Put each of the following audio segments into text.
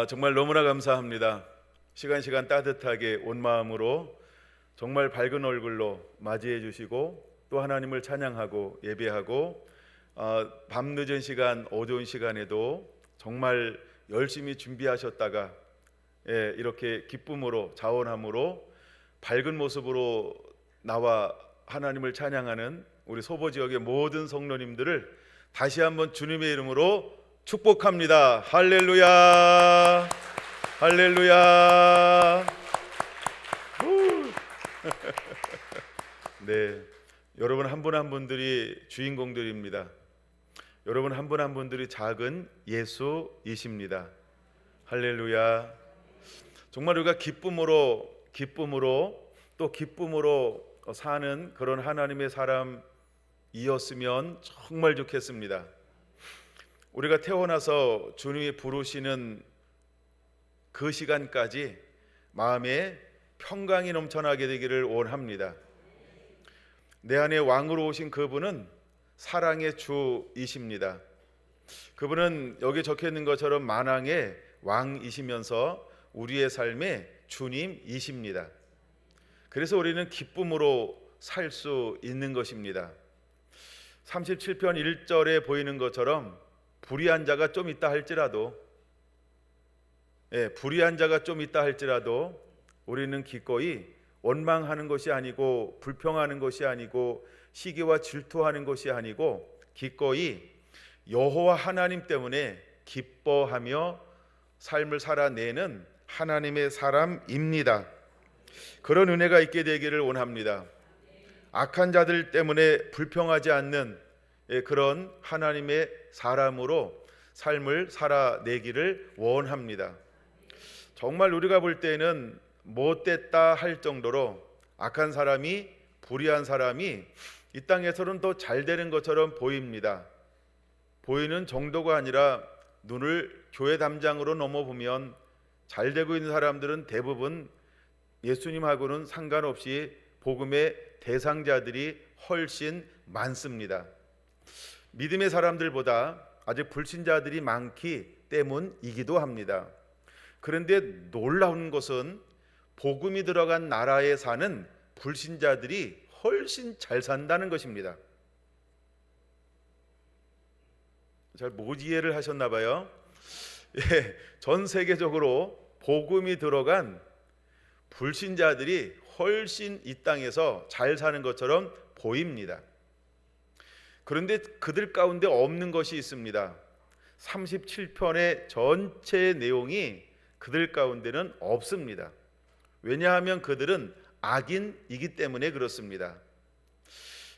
정말 너무나 감사합니다. 시간 따뜻하게 온 마음으로 정말 밝은 얼굴로 맞이해 주시고 또 하나님을 찬양하고 예배하고 밤늦은 시간 어두운 시간에도 정말 열심히 준비하셨다가 이렇게 기쁨으로 자원함으로 밝은 모습으로 나와 하나님을 찬양하는 우리 소보 지역의 모든 성도님들을 다시 한번 주님의 이름으로 축복합니다. 할렐루야, 할렐루야. 네, 여러분 한 분 한 분들이 주인공들입니다. 여러분 한 분 한 분들이 작은 예수이십니다. 할렐루야. 정말 우리가 기쁨으로 또 기쁨으로 사는 그런 하나님의 사람이었으면 정말 좋겠습니다. 우리가 태어나서 주님이 부르시는 그 시간까지 마음에 평강이 넘쳐나게 되기를 원합니다. 내 안에 왕으로 오신 그분은 사랑의 주이십니다. 그분은 여기 적혀 있는 것처럼 만왕의 왕이시면서 우리의 삶의 주님이십니다. 그래서 우리는 기쁨으로 살 수 있는 것입니다. 37편 1절에 보이는 것처럼 불의한 자가 좀 있다 할지라도 우리는 기꺼이 원망하는 것이 아니고 불평하는 것이 아니고 시기와 질투하는 것이 아니고 기꺼이 여호와 하나님 때문에 기뻐하며 삶을 살아내는 하나님의 사람입니다. 그런 은혜가 있게 되기를 원합니다. 악한 자들 때문에 불평하지 않는 그런 하나님의 사람으로 삶을 살아내기를 원합니다. 정말 우리가 볼 때는 못됐다 할 정도로 악한 사람이, 불의한 사람이 이 땅에서는 더 잘 되는 것처럼 보입니다. 보이는 정도가 아니라 눈을 교회 담장으로 넘어보면 잘 되고 있는 사람들은 대부분 예수님하고는 상관없이 복음의 대상자들이 훨씬 많습니다. 믿음의 사람들보다 아직 불신자들이 많기 때문이기도 합니다. 그런데 놀라운 것은 복음이 들어간 나라에 사는 불신자들이 훨씬 잘 산다는 것입니다. 잘 못 이해를 하셨나 봐요. 전 세계적으로 복음이 들어간 불신자들이 훨씬 이 땅에서 잘 사는 것처럼 보입니다. 그런데 그들 가운데 없는 것이 있습니다. 37편의 전체 내용이 그들 가운데는 없습니다. 왜냐하면 그들은 악인이기 때문에 그렇습니다.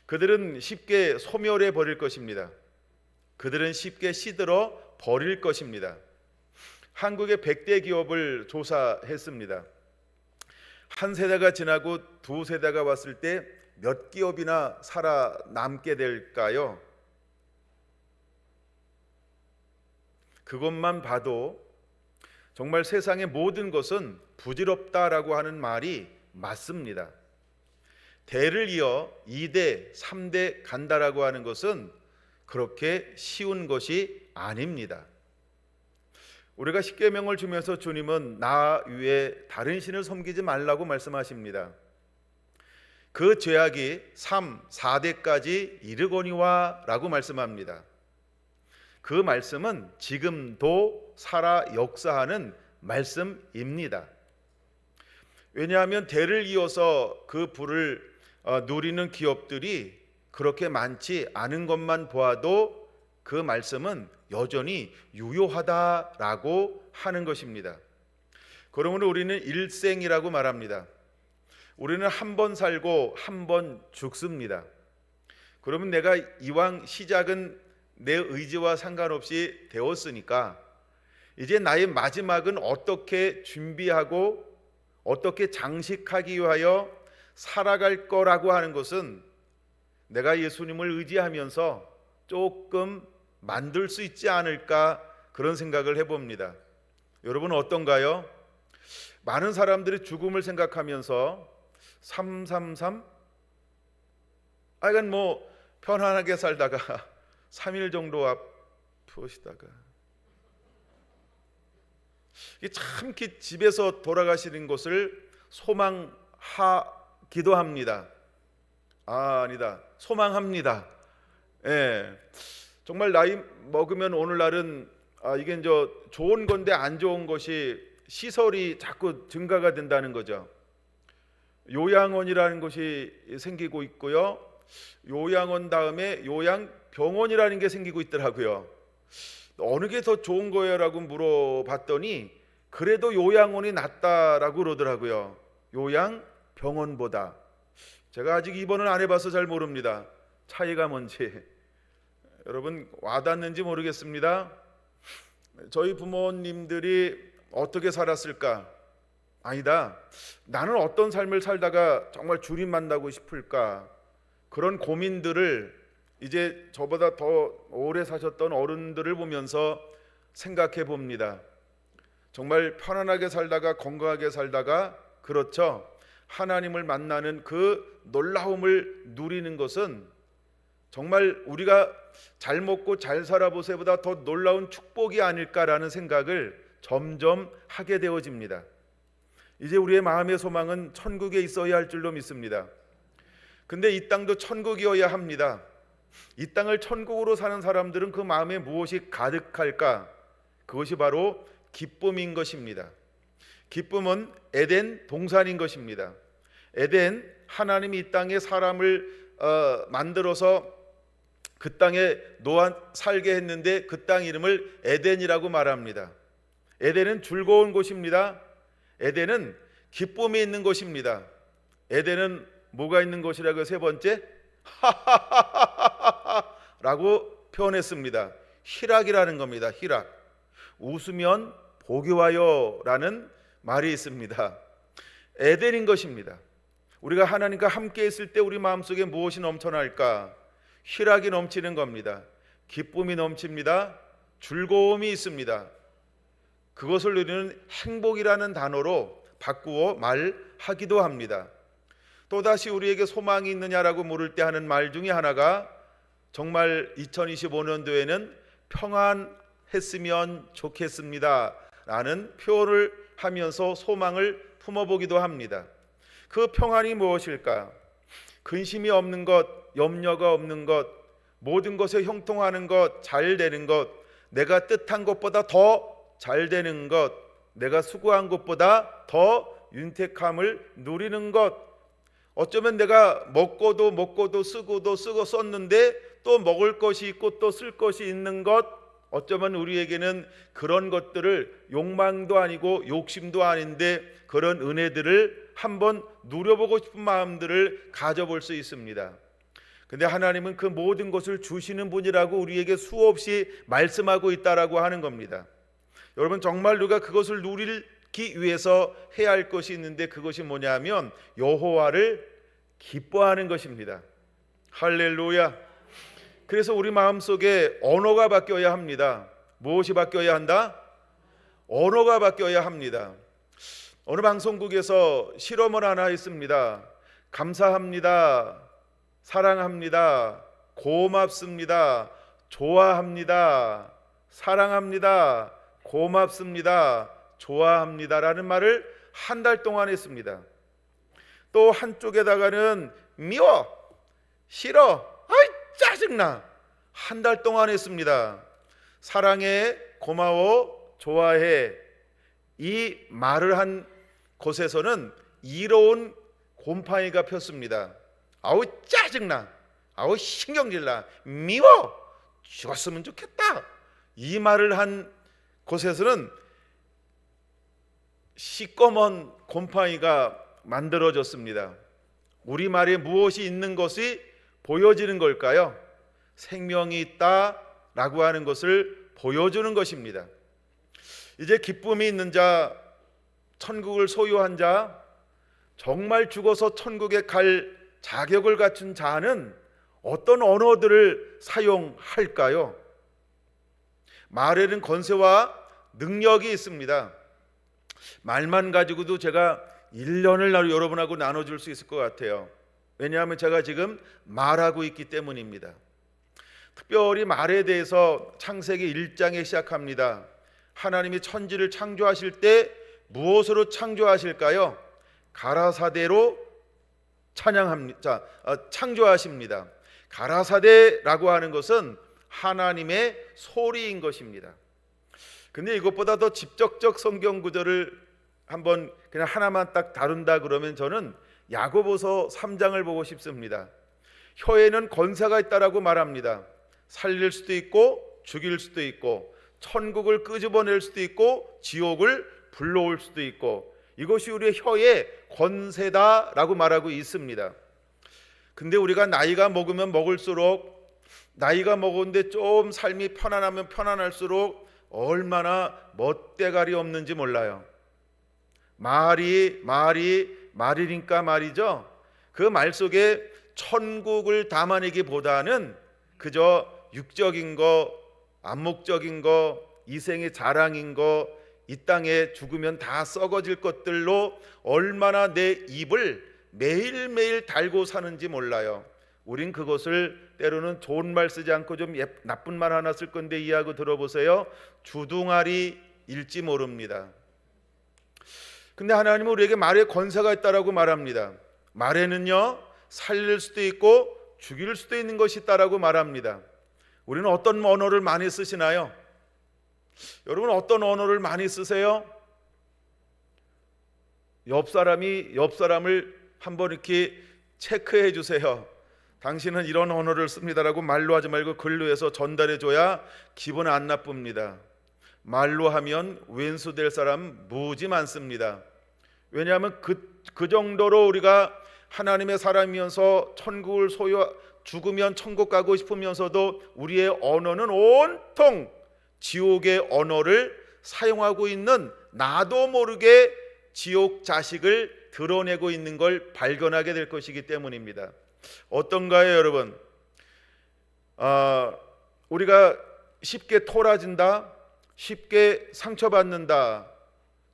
그들은 쉽게 소멸해 버릴 것입니다. 그들은 쉽게 시들어 버릴 것입니다. 한국의 100대 기업을 조사했습니다. 한 세대가 지나고 두 세대가 왔을 때 몇 기업이나 살아남게 될까요? 그것만 봐도 정말 세상의 모든 것은 부질없다라고 하는 말이 맞습니다. 대를 이어 2대, 3대 간다라고 하는 것은 그렇게 쉬운 것이 아닙니다. 우리가 십계명을 주면서 주님은 나 외에 다른 신을 섬기지 말라고 말씀하십니다. 그 죄악이 3, 4대까지 이르거니와 라고 말씀합니다. 그 말씀은 지금도 살아 역사하는 말씀입니다. 왜냐하면 대를 이어서 그 부를 누리는 기업들이 그렇게 많지 않은 것만 보아도 그 말씀은 여전히 유효하다라고 하는 것입니다. 그러므로 우리는 일생이라고 말합니다. 우리는 한 번 살고 한 번 죽습니다. 그러면 내가 이왕 시작은 내 의지와 상관없이 되었으니까 이제 나의 마지막은 어떻게 준비하고 어떻게 장식하기 위하여 살아갈 거라고 하는 것은 내가 예수님을 의지하면서 조금 만들 수 있지 않을까 그런 생각을 해봅니다. 여러분은 어떤가요? 많은 사람들이 죽음을 생각하면서 333 이건 뭐 편안하게 살다가 3일 정도 아프시다가 참 집에서 돌아가시는 것을 소망하기도 합니다. 아니다. 소망합니다. 예. 정말 나이 먹으면 오늘날은 이게 좋은 건데 안 좋은 것이 시설이 자꾸 증가가 된다는 거죠. 요양원이라는 것이 생기고 있고요. 요양원 다음에 요양병원이라는 게 생기고 있더라고요. 어느 게 더 좋은 거예요라고 물어봤더니 그래도 요양원이 낫다라고 그러더라고요. 요양병원보다. 제가 아직 입원을 안 해봐서 잘 모릅니다. 차이가 뭔지. 여러분 와닿는지 모르겠습니다. 저희 부모님들이 어떻게 살았을까? 아니다. 나는 어떤 삶을 살다가 정말 주님 만나고 싶을까? 그런 고민들을 이제 저보다 더 오래 사셨던 어른들을 보면서 생각해 봅니다. 정말 편안하게 살다가 건강하게 살다가, 그렇죠, 하나님을 만나는 그 놀라움을 누리는 것은 정말 우리가 잘 먹고 잘 살아보세보다 더 놀라운 축복이 아닐까라는 생각을 점점 하게 되어집니다. 이제 우리의 마음의 소망은 천국에 있어야 할 줄로 믿습니다. 근데 이 땅도 천국이어야 합니다. 이 땅을 천국으로 사는 사람들은 그 마음에 무엇이 가득할까? 그것이 바로 기쁨인 것입니다. 기쁨은 에덴 동산인 것입니다. 에덴, 하나님이 이 땅에 사람을 만들어서 그 땅에 노아 살게 했는데 그 땅 이름을 에덴이라고 말합니다. 에덴은 즐거운 곳입니다. 에덴은 기쁨이 있는 곳입니다. 에덴은 뭐가 있는 곳이라고? 세 번째, 라고 표현했습니다. 희락이라는 겁니다. 희락. 웃으면 복이 와요 라는 말이 있습니다. 에덴인 것입니다. 우리가 하나님과 함께 있을 때 우리 마음속에 무엇이 넘쳐날까? 희락이 넘치는 겁니다. 기쁨이 넘칩니다. 즐거움이 있습니다. 그것을 누리는 행복이라는 단어로 바꾸어 말하기도 합니다. 또다시 우리에게 소망이 있느냐라고 물을 때 하는 말 중에 하나가 정말 2025년도에는 평안했으면 좋겠습니다 라는 표현을 하면서 소망을 품어보기도 합니다. 그 평안이 무엇일까? 근심이 없는 것, 염려가 없는 것, 모든 것에 형통하는 것, 잘 되는 것, 내가 뜻한 것보다 더 잘 되는 것, 내가 수고한 것보다 더 윤택함을 누리는 것, 어쩌면 내가 먹고도 쓰고 썼는데 또 먹을 것이 있고 또 쓸 것이 있는 것, 어쩌면 우리에게는 그런 것들을 욕망도 아니고 욕심도 아닌데 그런 은혜들을 한번 누려보고 싶은 마음들을 가져볼 수 있습니다. 근데 하나님은 그 모든 것을 주시는 분이라고 우리에게 수없이 말씀하고 있다라고 하는 겁니다. 여러분 정말 누가 그것을 누리기 위해서 해야 할 것이 있는데 그것이 뭐냐면 여호와를 기뻐하는 것입니다. 할렐루야. 그래서 우리 마음속에 언어가 바뀌어야 합니다. 무엇이 바뀌어야 한다? 언어가 바뀌어야 합니다. 어느 방송국에서 실험을 하나 했습니다. 감사합니다, 사랑합니다, 고맙습니다, 좋아합니다, 사랑합니다, 고맙습니다, 좋아합니다라는 말을 한 달 동안 했습니다. 또 한쪽에다가는 미워, 싫어, 아이 짜증나 한 달 동안 했습니다. 사랑해, 고마워, 좋아해 이 말을 한 곳에서는 이로운 곰팡이가 폈습니다. 아우 짜증나, 아우 신경질나, 미워, 죽었으면 좋겠다 이 말을 한 곳에서는 시꺼먼 곰팡이가 만들어졌습니다. 우리말에 무엇이 있는 것이 보여지는 걸까요? 생명이 있다라고 하는 것을 보여주는 것입니다. 이제 기쁨이 있는 자, 천국을 소유한 자, 정말 죽어서 천국에 갈 자격을 갖춘 자는 어떤 언어들을 사용할까요? 말에는 권세와 능력이 있습니다. 말만 가지고도 제가 1년을 여러분하고 나눠줄 수 있을 것 같아요. 왜냐하면 제가 지금 말하고 있기 때문입니다. 특별히 말에 대해서 창세기 1장에 시작합니다. 하나님이 천지를 창조하실 때 무엇으로 창조하실까요? 가라사대로 창조하십니다. 가라사대라고 하는 것은 하나님의 소리인 것입니다. 근데 이것보다 더 직접적 성경 구절을 한번 그냥 하나만 딱 다룬다 그러면 저는 야고보서 3장을 보고 싶습니다. 혀에는 권세가 있다라고 말합니다. 살릴 수도 있고 죽일 수도 있고 천국을 끄집어낼 수도 있고 지옥을 불러올 수도 있고, 이것이 우리의 혀의 권세다라고 말하고 있습니다. 근데 우리가 나이가 먹으면 먹을수록, 나이가 먹었는데 좀 삶이 편안하면 편안할수록 얼마나 멋대가리 없는지 몰라요. 말이니까 말이죠. 그 말 속에 천국을 담아내기보다는 그저 육적인 거, 암묵적인 거, 이생의 자랑인 거, 이 땅에 죽으면 다 썩어질 것들로 얼마나 내 입을 매일매일 달고 사는지 몰라요. 우린 그것을 때로는 좋은 말 쓰지 않고 좀 나쁜 말 하나 쓸 건데 이해하고 들어보세요. 주둥아리일지 모릅니다. 근데 하나님은 우리에게 말에 권세가 있다라고 말합니다. 말에는요, 살릴 수도 있고 죽일 수도 있는 것이 있다라고 말합니다. 우리는 어떤 언어를 많이 쓰시나요? 여러분, 어떤 언어를 많이 쓰세요? 옆 사람을 한번 이렇게 체크해 주세요. 당신은 이런 언어를 씁니다라고 말로 하지 말고 글로 해서 전달해 줘야 기분 안 나쁩니다. 말로 하면 왼수 될 사람 무지 많습니다. 왜냐하면 그 정도로 우리가 하나님의 사람이면서 천국을 죽으면 천국 가고 싶으면서도 우리의 언어는 온통 지옥의 언어를 사용하고 있는, 나도 모르게 지옥 자식을 드러내고 있는 걸 발견하게 될 것이기 때문입니다. 어떤가요, 여러분? 우리가 쉽게 토라진다, 쉽게 상처받는다.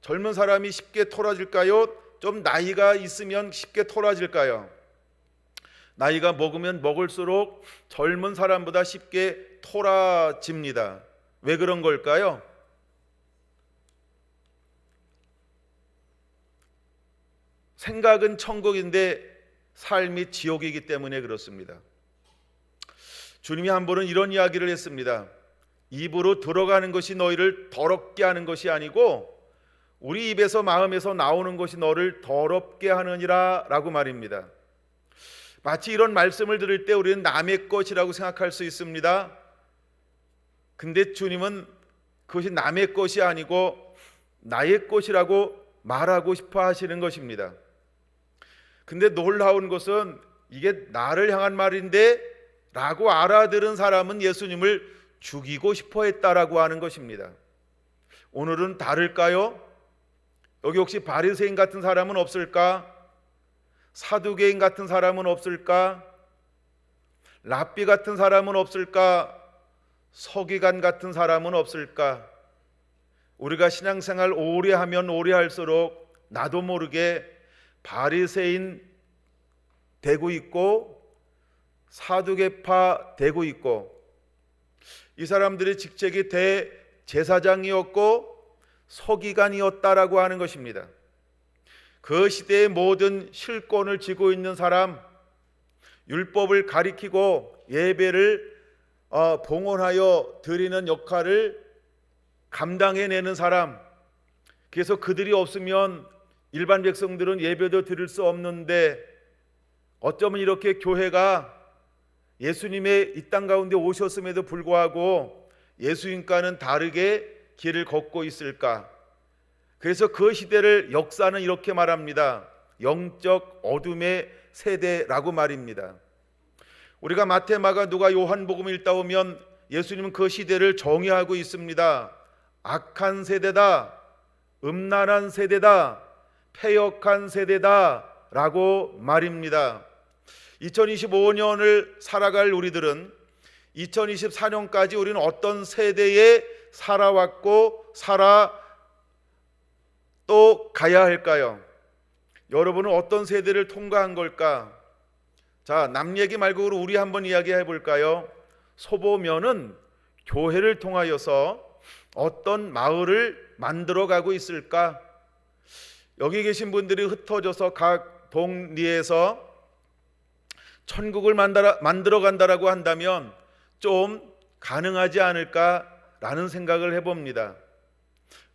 젊은 사람이 쉽게 토라질까요? 좀 나이가 있으면 쉽게 토라질까요? 나이가 먹으면 먹을수록 젊은 사람보다 쉽게 토라집니다. 왜 그런 걸까요? 생각은 천국인데 삶이 지옥이기 때문에 그렇습니다. 주님이 한 번은 이런 이야기를 했습니다. 입으로 들어가는 것이 너희를 더럽게 하는 것이 아니고 우리 입에서 마음에서 나오는 것이 너를 더럽게 하느니라 라고 말입니다. 마치 이런 말씀을 들을 때 우리는 남의 것이라고 생각할 수 있습니다. 근데 주님은 그것이 남의 것이 아니고 나의 것이라고 말하고 싶어 하시는 것입니다. 근데 놀라운 것은 이게 나를 향한 말인데 라고 알아들은 사람은 예수님을 죽이고 싶어 했다라고 하는 것입니다. 오늘은 다를까요? 여기 혹시 바리새인 같은 사람은 없을까? 사두개인 같은 사람은 없을까? 랍비 같은 사람은 없을까? 서기관 같은 사람은 없을까? 우리가 신앙생활 오래 하면 오래 할수록 나도 모르게 바리새인 되고 있고 사두개파 되고 있고, 이 사람들의 직책이 대제사장이었고 서기관이었다라고 하는 것입니다. 그 시대의 모든 실권을 쥐고 있는 사람, 율법을 가리키고 예배를 봉헌하여 드리는 역할을 감당해내는 사람, 그래서 그들이 없으면 일반 백성들은 예배도 드릴 수 없는데 어쩌면 이렇게 교회가 예수님의 이 땅 가운데 오셨음에도 불구하고 예수님과는 다르게 길을 걷고 있을까? 그래서 그 시대를 역사는 이렇게 말합니다. 영적 어둠의 세대라고 말입니다. 우리가 마태, 마가, 누가, 요한복음을 읽다 보면 예수님은 그 시대를 정의하고 있습니다. 악한 세대다, 음란한 세대다, 패역한 세대다 라고 말입니다. 2025년을 살아갈 우리들은 2024년까지 우리는 어떤 세대에 살아왔고 살아 또 가야 할까요? 여러분은 어떤 세대를 통과한 걸까? 자, 남 얘기 말고 우리 한번 이야기해 볼까요? 소보면은 교회를 통하여서 어떤 마을을 만들어 가고 있을까? 여기 계신 분들이 흩어져서 각 동리에서 천국을 만들어 간다라고 한다면 좀 가능하지 않을까라는 생각을 해봅니다.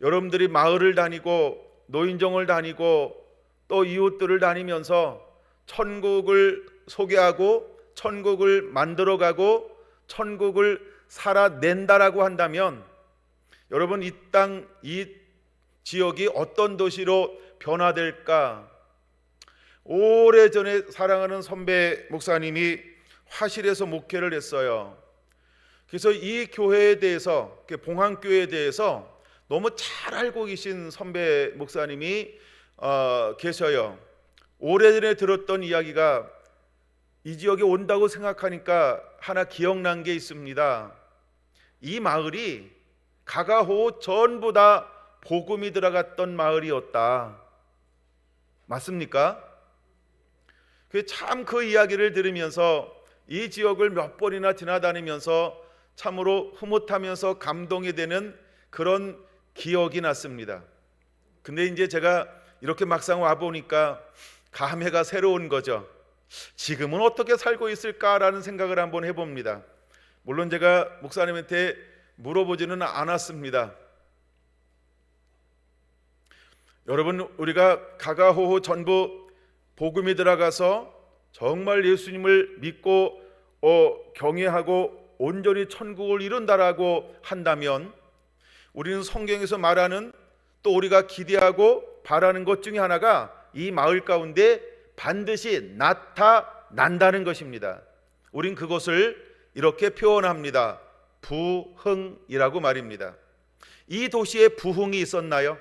여러분들이 마을을 다니고 노인정을 다니고 또 이웃들을 다니면서 천국을 소개하고 천국을 만들어가고 천국을 살아낸다라고 한다면 여러분, 이 땅, 이 지역이 어떤 도시로 변화될까? 오래전에 사랑하는 선배 목사님이 화실에서 목회를 했어요. 그래서 이 교회에 대해서, 봉황교회에 대해서 너무 잘 알고 계신 선배 목사님이 계셔요. 오래전에 들었던 이야기가 이 지역에 온다고 생각하니까 하나 기억난 게 있습니다. 이 마을이 가가호 전부 다 복음이 들어갔던 마을이었다. 맞습니까? 참 그 이야기를 들으면서 이 지역을 몇 번이나 지나다니면서 참으로 흐뭇하면서 감동이 되는 그런 기억이 났습니다. 근데 이제 제가 이렇게 막상 와보니까 감회가 새로운 거죠. 지금은 어떻게 살고 있을까라는 생각을 한번 해봅니다. 물론 제가 목사님한테 물어보지는 않았습니다. 여러분, 우리가 가가호호 전부 복음이 들어가서 정말 예수님을 믿고 경외하고 온전히 천국을 이룬다라고 한다면 우리는 성경에서 말하는 또 우리가 기대하고 바라는 것 중에 하나가 이 마을 가운데 반드시 나타난다는 것입니다. 우린 그것을 이렇게 표현합니다. 부흥이라고 말입니다. 이 도시에 부흥이 있었나요?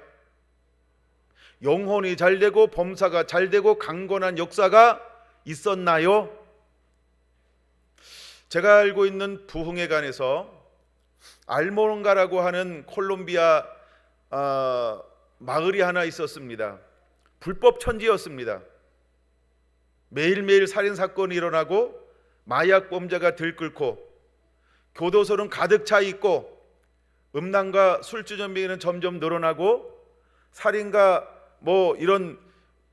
영혼이 잘되고 범사가 잘되고 강건한 역사가 있었나요? 제가 알고 있는 부흥에 관해서 알모론가라고 하는 콜롬비아 마을이 하나 있었습니다. 불법 천지였습니다. 매일매일 살인사건이 일어나고 마약 범죄가 들끓고 교도소는 가득 차 있고 음란과 술주전쟁은 점점 늘어나고 살인과 이런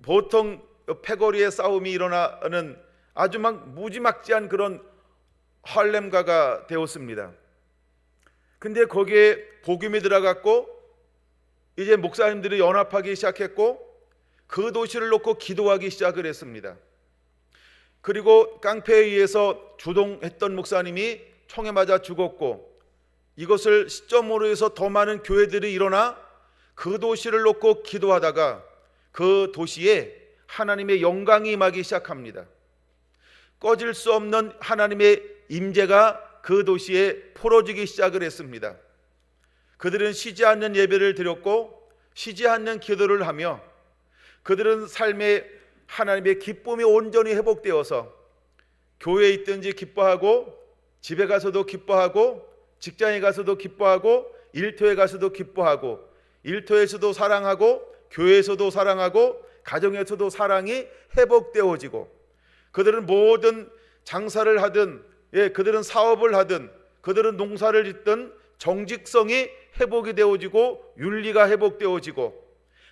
보통 패거리의 싸움이 일어나는 아주 막 무지막지한 그런 할렘가가 되었습니다. 근데 거기에 복음이 들어갔고 이제 목사님들이 연합하기 시작했고 그 도시를 놓고 기도하기 시작을 했습니다. 그리고 깡패에 의해서 주동했던 목사님이 총에 맞아 죽었고 이것을 시점으로 해서 더 많은 교회들이 일어나 그 도시를 놓고 기도하다가 그 도시에 하나님의 영광이 임하기 시작합니다. 꺼질 수 없는 하나님의 임재가 그 도시에 풀어지기 시작을 했습니다. 그들은 쉬지 않는 예배를 드렸고 쉬지 않는 기도를 하며 그들은 삶에 하나님의 기쁨이 온전히 회복되어서 교회에 있든지 기뻐하고 집에 가서도 기뻐하고 직장에 가서도 기뻐하고 일터에 가서도 기뻐하고 일터에서도 사랑하고 교회에서도 사랑하고 가정에서도 사랑이 회복되어지고 그들은 모든 장사를 하든 그들은 사업을 하든 그들은 농사를 짓든 정직성이 회복이 되어지고 윤리가 회복되어지고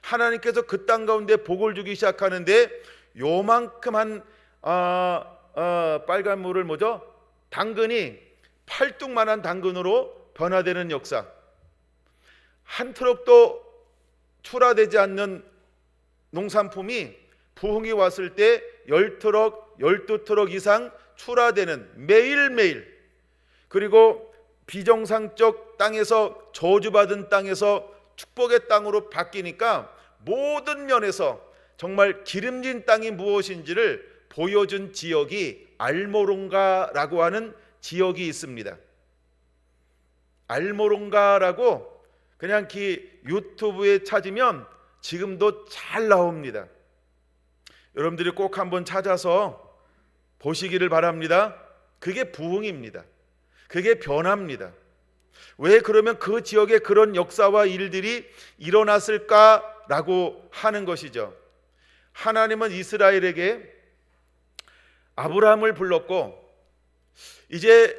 하나님께서 그 땅 가운데 복을 주기 시작하는데 요만큼 한 빨간 물을 당근이 팔뚝만한 당근으로 변화되는 역사. 한 트럭도 출하되지 않는 농산품이 부흥이 왔을 때 10트럭, 12트럭 이상 출하되는 매일매일, 그리고 비정상적 땅에서 저주받은 땅에서 축복의 땅으로 바뀌니까 모든 면에서 정말 기름진 땅이 무엇인지를 보여준 지역이 알모론가라고 하는 지역이 있습니다. 알모론가라고 그냥 유튜브에 찾으면 지금도 잘 나옵니다. 여러분들이 꼭 한번 찾아서 보시기를 바랍니다. 그게 부흥입니다. 그게 변화입니다. 왜 그러면 그 지역에 그런 역사와 일들이 일어났을까라고 하는 것이죠. 하나님은 이스라엘에게 아브라함을 불렀고 이제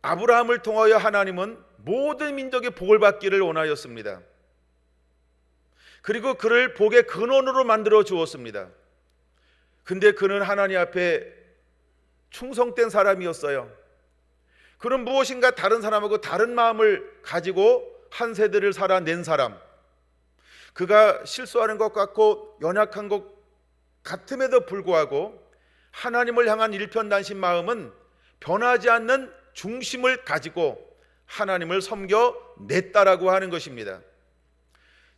아브라함을 통하여 하나님은 모든 민족이 복을 받기를 원하였습니다. 그리고 그를 복의 근원으로 만들어 주었습니다. 근데 그는 하나님 앞에 충성된 사람이었어요. 그는 무엇인가 다른 사람하고 다른 마음을 가지고 한 세대를 살아낸 사람, 그가 실수하는 것 같고 연약한 것 같음에도 불구하고 하나님을 향한 일편단심 마음은 변하지 않는 중심을 가지고 하나님을 섬겨냈다라고 하는 것입니다.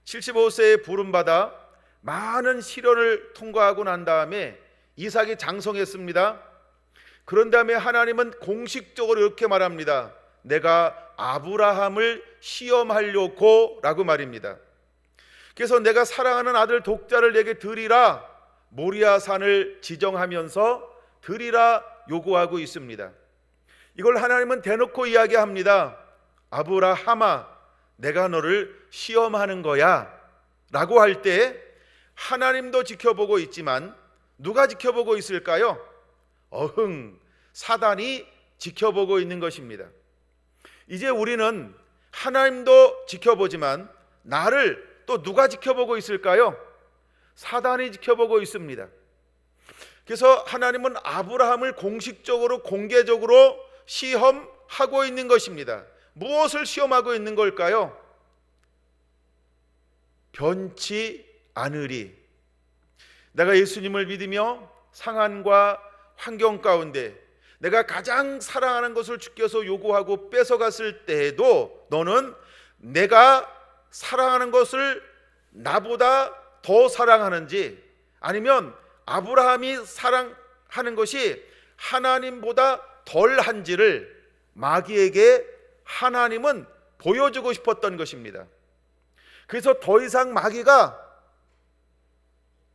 75세에 부름받아 많은 시련을 통과하고 난 다음에 이삭이 장성했습니다. 그런 다음에 하나님은 공식적으로 이렇게 말합니다. 내가 아브라함을 시험하려고 라고 말입니다. 그래서 내가 사랑하는 아들 독자를 내게 드리라, 모리아 산을 지정하면서 드리라 요구하고 있습니다. 이걸 하나님은 대놓고 이야기합니다. 아브라함아, 내가 너를 시험하는 거야 라고 할 때 하나님도 지켜보고 있지만 누가 지켜보고 있을까요? 사단이 지켜보고 있는 것입니다. 이제 우리는 하나님도 지켜보지만 나를 또 누가 지켜보고 있을까요? 사단이 지켜보고 있습니다. 그래서 하나님은 아브라함을 공식적으로 공개적으로 시험하고 있는 것입니다. 무엇을 시험하고 있는 걸까요? 변치 않으리. 내가 예수님을 믿으며 상한과 환경 가운데 내가 가장 사랑하는 것을 주께서 요구하고 뺏어갔을 때에도 너는 내가 사랑하는 것을 나보다 더 사랑하는지, 아니면 아브라함이 사랑하는 것이 하나님보다 덜한지를 마귀에게 하나님은 보여주고 싶었던 것입니다. 그래서 더 이상 마귀가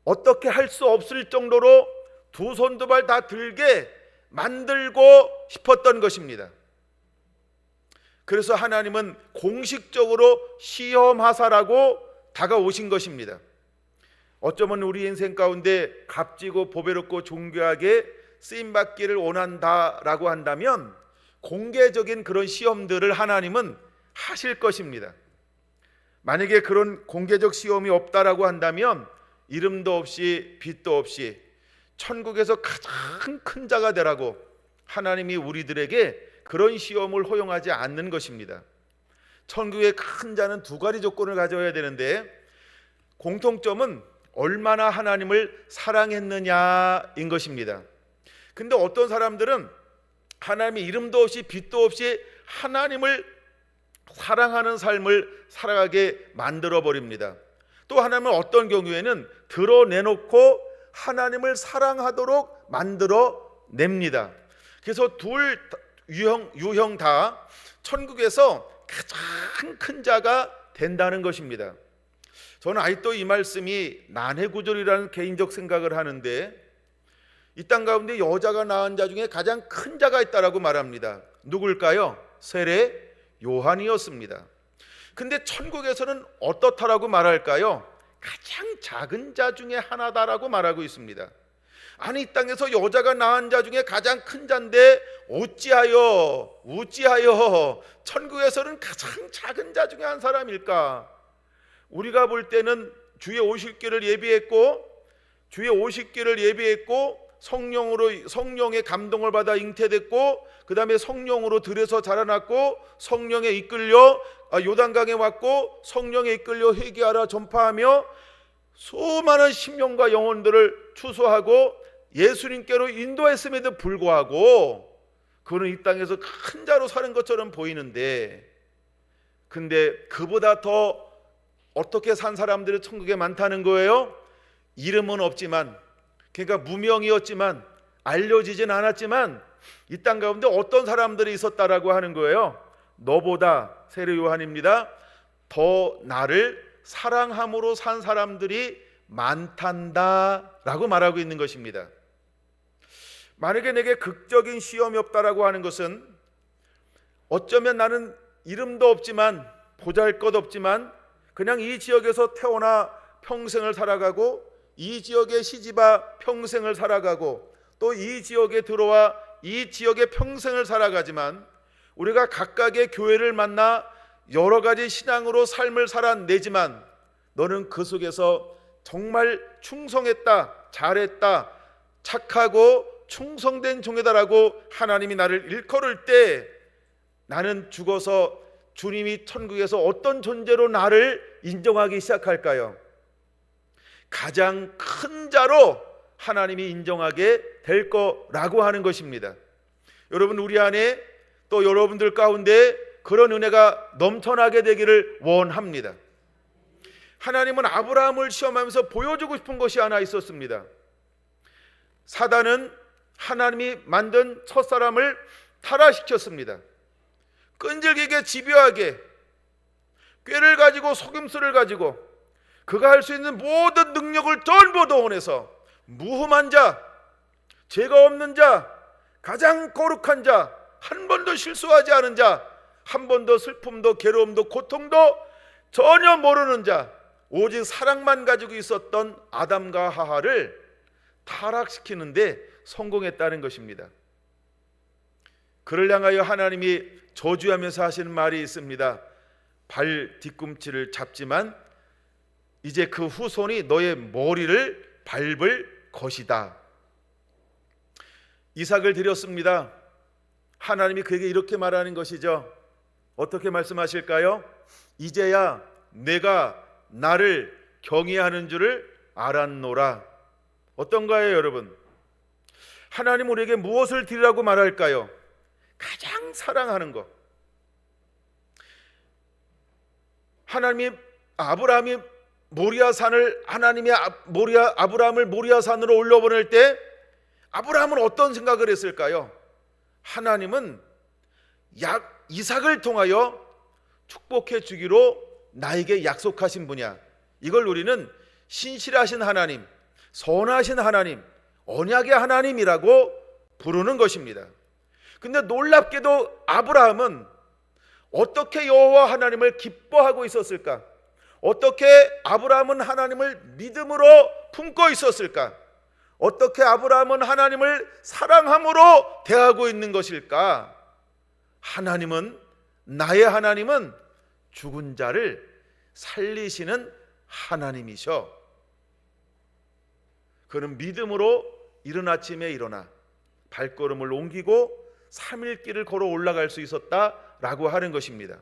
어떻게 할 수 없을 정도로 두 손 두 발 다 들게 만들고 싶었던 것입니다. 그래서 하나님은 공식적으로 시험하사라고 다가오신 것입니다. 어쩌면 우리 인생 가운데 값지고 보배롭고 존귀하게 쓰임받기를 원한다라고 한다면 공개적인 그런 시험들을 하나님은 하실 것입니다. 만약에 그런 공개적 시험이 없다라고 한다면 이름도 없이 빛도 없이 천국에서 가장 큰 자가 되라고 하나님이 우리들에게 그런 시험을 허용하지 않는 것입니다. 천국의 큰 자는 두 가지 조건을 가져야 되는데 공통점은 얼마나 하나님을 사랑했느냐인 것입니다. 근데 어떤 사람들은 하나님의 이름도 없이 빛도 없이 하나님을 사랑하는 삶을 살아가게 만들어 버립니다. 또 하나님은 어떤 경우에는 드러내놓고 하나님을 사랑하도록 만들어 냅니다. 그래서 둘 유형 다 천국에서 가장 큰 자가 된다는 것입니다. 저는 아직도 이 말씀이 난해구절이라는 개인적 생각을 하는데, 이 땅 가운데 여자가 낳은 자 중에 가장 큰 자가 있다라고 말합니다. 누굴까요? 세례 요한이었습니다. 근데 천국에서는 어떻다라고 말할까요? 가장 작은 자 중에 하나다라고 말하고 있습니다. 아니, 이 땅에서 여자가 낳은 자 중에 가장 큰 자인데 어찌하여 천국에서는 가장 작은 자 중에 한 사람일까? 우리가 볼 때는 주의 오실 길을 예비했고 성령의 감동을 받아 잉태됐고, 그 다음에 성령으로 들에서 자라났고, 성령에 이끌려 요단강에 왔고, 성령에 이끌려 회개하라 전파하며 수많은 심령과 영혼들을 추수하고 예수님께로 인도했음에도 불구하고 그는 이 땅에서 큰 자로 사는 것처럼 보이는데, 근데 그보다 더 어떻게 산 사람들이 천국에 많다는 거예요? 이름은 없지만, 그러니까 무명이었지만, 알려지진 않았지만 이 땅 가운데 어떤 사람들이 있었다라고 하는 거예요? 너보다, 세례 요한입니다, 더 나를 사랑함으로 산 사람들이 많단다라고 말하고 있는 것입니다. 만약에 내게 극적인 시험이 없다라고 하는 것은 어쩌면 나는 이름도 없지만 보잘것없지만 그냥 이 지역에서 태어나 평생을 살아가고, 이 지역에 시집와 평생을 살아가고, 또 이 지역에 들어와 이 지역에 평생을 살아가지만 우리가 각각의 교회를 만나 여러 가지 신앙으로 삶을 살아내지만 너는 그 속에서 정말 충성했다, 잘했다, 착하고 충성된 종이다라고 하나님이 나를 일컬을 때 나는 죽어서 주님이 천국에서 어떤 존재로 나를 인정하기 시작할까요? 가장 큰 자로 하나님이 인정하게 될 거라고 하는 것입니다. 여러분, 우리 안에 또 여러분들 가운데 그런 은혜가 넘쳐나게 되기를 원합니다. 하나님은 아브라함을 시험하면서 보여주고 싶은 것이 하나 있었습니다. 사단은 하나님이 만든 첫사람을 타락시켰습니다. 끈질기게 집요하게 꾀를 가지고 속임수를 가지고 그가 할 수 있는 모든 능력을 전부 동원해서 무흠한 자, 죄가 없는 자, 가장 거룩한 자, 한 번도 실수하지 않은 자, 한 번도 슬픔도 괴로움도 고통도 전혀 모르는 자, 오직 사랑만 가지고 있었던 아담과 하하를 타락시키는데 성공했다는 것입니다. 그를 향하여 하나님이 저주하면서 하시는 말이 있습니다. 발 뒤꿈치를 잡지만 이제 그 후손이 너의 머리를 밟을 것이다. 이삭을 드렸습니다. 하나님이 그에게 이렇게 말하는 것이죠. 어떻게 말씀하실까요? 이제야 내가 나를 경외하는 줄을 알았노라. 어떤가요, 여러분? 하나님 우리에게 무엇을 드리라고 말할까요? 가장 사랑하는 것. 하나님이 아브라함이 모리아산을 하나님이 아브라함을 모리아산으로 올려보낼 때 아브라함은 어떤 생각을 했을까요? 하나님은 이삭을 통하여 축복해 주기로 나에게 약속하신 분이야. 이걸 우리는 신실하신 하나님, 선하신 하나님, 언약의 하나님이라고 부르는 것입니다. 근데 놀랍게도 아브라함은 어떻게 여호와 하나님을 기뻐하고 있었을까? 어떻게 아브라함은 하나님을 믿음으로 품고 있었을까? 어떻게 아브라함은 하나님을 사랑함으로 대하고 있는 것일까? 나의 하나님은 죽은 자를 살리시는 하나님이셔. 그는 믿음으로 이른 아침에 일어나 발걸음을 옮기고 3일 길을 걸어 올라갈 수 있었다라고 하는 것입니다.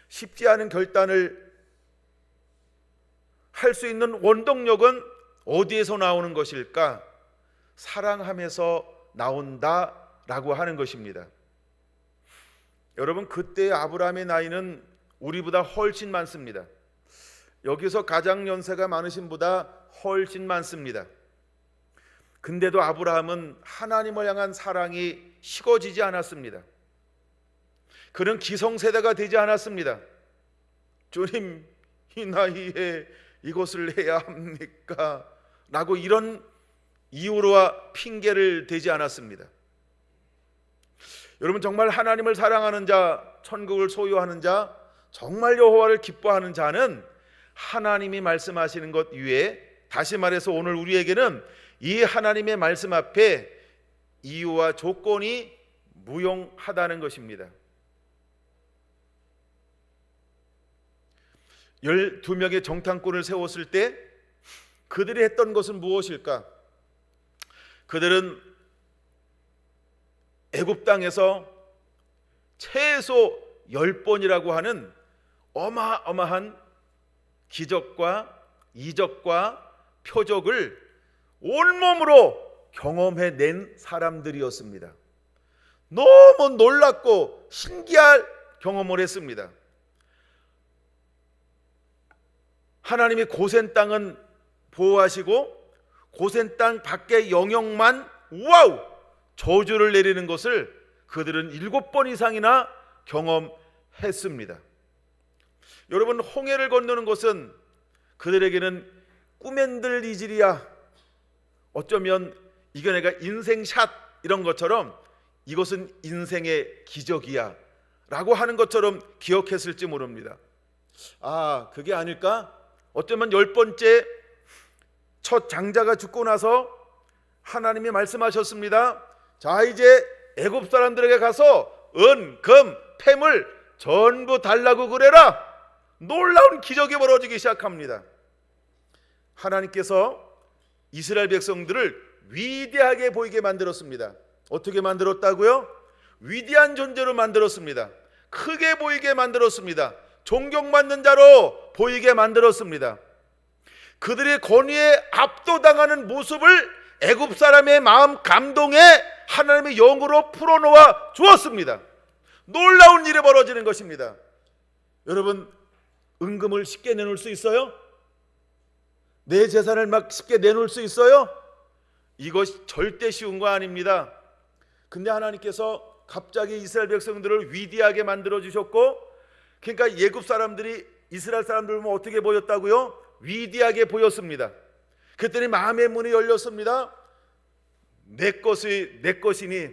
쉽지 않은 결단을 할 수 있는 원동력은 어디에서 나오는 것일까? 사랑함에서 나온다라고 하는 것입니다. 여러분, 그때 아브라함의 나이는 우리보다 훨씬 많습니다. 여기서 가장 연세가 많으신 분보다 훨씬 많습니다. 근데도 아브라함은 하나님을 향한 사랑이 식어지지 않았습니다. 그는 기성세대가 되지 않았습니다. 주님, 이 나이에 이것을 해야 합니까? 라고 이런 이유로와 핑계를 대지 않았습니다. 여러분, 정말 하나님을 사랑하는 자, 천국을 소유하는 자, 정말 여호와를 기뻐하는 자는 하나님이 말씀하시는 것 위에, 다시 말해서 오늘 우리에게는 이 하나님의 말씀 앞에 이유와 조건이 무용하다는 것입니다. 12명의 정탐꾼을 세웠을 때 그들이 했던 것은 무엇일까? 그들은 애굽 땅에서 최소 10번이라고 하는 어마어마한 기적과 이적과 표적을 온몸으로 경험해낸 사람들이었습니다. 너무 놀랍고 신기할 경험을 했습니다. 하나님이 고센 땅은 보호하시고 고센 땅 밖의 영역만 저주를 내리는 것을 그들은 7번 이상이나 경험했습니다. 여러분, 홍해를 건너는 것은 그들에게는 꿈엔들 이질이야, 어쩌면 이게 내가 인생샷 이런 것처럼 이것은 인생의 기적이야 라고 하는 것처럼 기억했을지 모릅니다. 그게 아닐까? 어쩌면 10번째 첫 장자가 죽고 나서 하나님이 말씀하셨습니다. 자, 이제 애굽 사람들에게 가서 은, 금, 폐물 전부 달라고 그래라. 놀라운 기적이 벌어지기 시작합니다. 하나님께서 이스라엘 백성들을 위대하게 보이게 만들었습니다. 어떻게 만들었다고요? 위대한 존재로 만들었습니다. 크게 보이게 만들었습니다. 존경받는 자로 보이게 만들었습니다. 그들의 권위에 압도당하는 모습을 애굽 사람의 마음 감동에 하나님의 영으로 풀어놓아 주었습니다. 놀라운 일이 벌어지는 것입니다. 여러분, 은금을 쉽게 내놓을 수 있어요? 내 재산을 막 쉽게 내놓을 수 있어요? 이것이 절대 쉬운 거 아닙니다. 근데 하나님께서 갑자기 이스라엘 백성들을 위대하게 만들어 주셨고, 그러니까 예굽 사람들이 이스라엘 사람들 보면 어떻게 보였다고요? 위대하게 보였습니다. 그랬더니 마음의 문이 열렸습니다. 내 것이 내 것이니,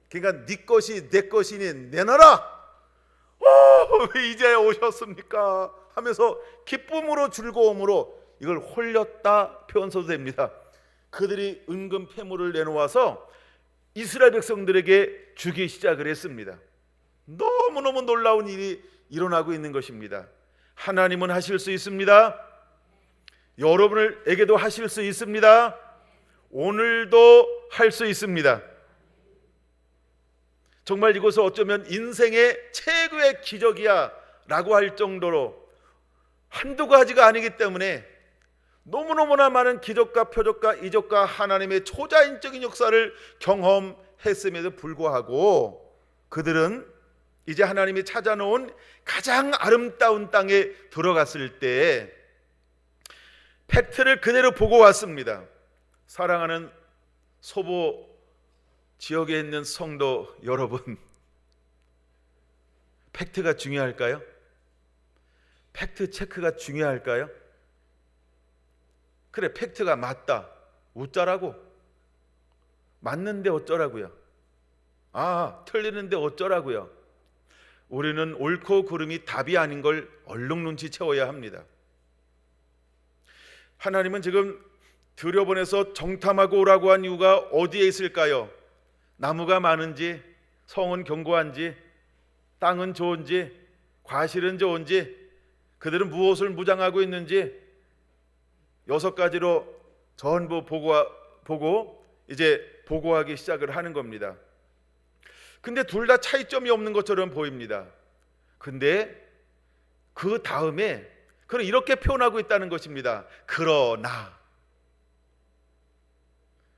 그러니까 네 것이 내 것이니 내놔라. 왜 이제 오셨습니까? 하면서 기쁨으로 즐거움으로 이걸 홀렸다 표현서도 됩니다. 그들이 은금 폐물을 내놓아서 이스라엘 백성들에게 주기 시작을 했습니다. 너무너무 놀라운 일이 일어나고 있는 것입니다. 하나님은 하실 수 있습니다. 여러분에게도 하실 수 있습니다. 오늘도 할 수 있습니다. 정말 이것은 어쩌면 인생의 최고의 기적이야 라고 할 정도로 한두 가지가 아니기 때문에 너무너무나 많은 기적과 표적과 이적과 하나님의 초자연적인 역사를 경험했음에도 불구하고 그들은 이제 하나님이 찾아놓은 가장 아름다운 땅에 들어갔을 때 팩트를 그대로 보고 왔습니다. 사랑하는 소보 지역에 있는 성도 여러분, 팩트가 중요할까요? 팩트 체크가 중요할까요? 그래, 팩트가 맞다, 웃자라고. 맞는데 어쩌라고요? 틀리는데 어쩌라고요? 우리는 옳고 그름이 답이 아닌 걸 얼른 눈치 채워야 합니다. 하나님은 지금 들여보내서 정탐하고 오라고 한 이유가 어디에 있을까요? 나무가 많은지, 성은 견고한지, 땅은 좋은지, 과실은 좋은지, 그들은 무엇을 무장하고 있는지 6가지로 전부 보고 이제 보고하기 시작을 하는 겁니다. 근데 둘 다 차이점이 없는 것처럼 보입니다. 근데 그 다음에 그는 이렇게 표현하고 있다는 것입니다. 그러나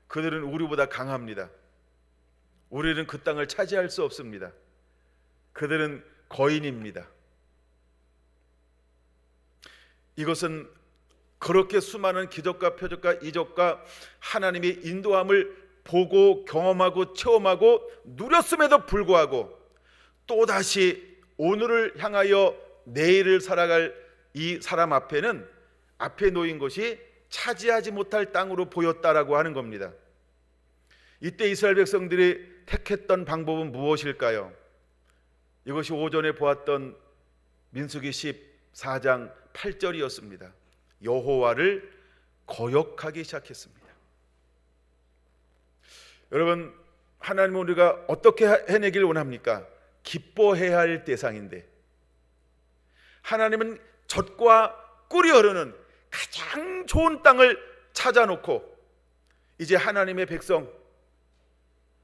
그들은 우리보다 강합니다. 우리는 그 땅을 차지할 수 없습니다. 그들은 거인입니다. 이것은 그렇게 수많은 기적과 표적과 이적과 하나님의 인도함을 보고 경험하고 체험하고 누렸음에도 불구하고 또다시 오늘을 향하여 내일을 살아갈 이 사람 앞에는 앞에 놓인 것이 차지하지 못할 땅으로 보였다라고 하는 겁니다. 이때 이스라엘 백성들이 택했던 방법은 무엇일까요? 이것이 오전에 보았던 민수기 14장 8절이었습니다. 여호와를 거역하기 시작했습니다. 여러분, 하나님은 우리가 어떻게 해내길 원합니까? 기뻐해야 할 대상인데 하나님은 젖과 꿀이 흐르는 가장 좋은 땅을 찾아놓고 이제 하나님의 백성,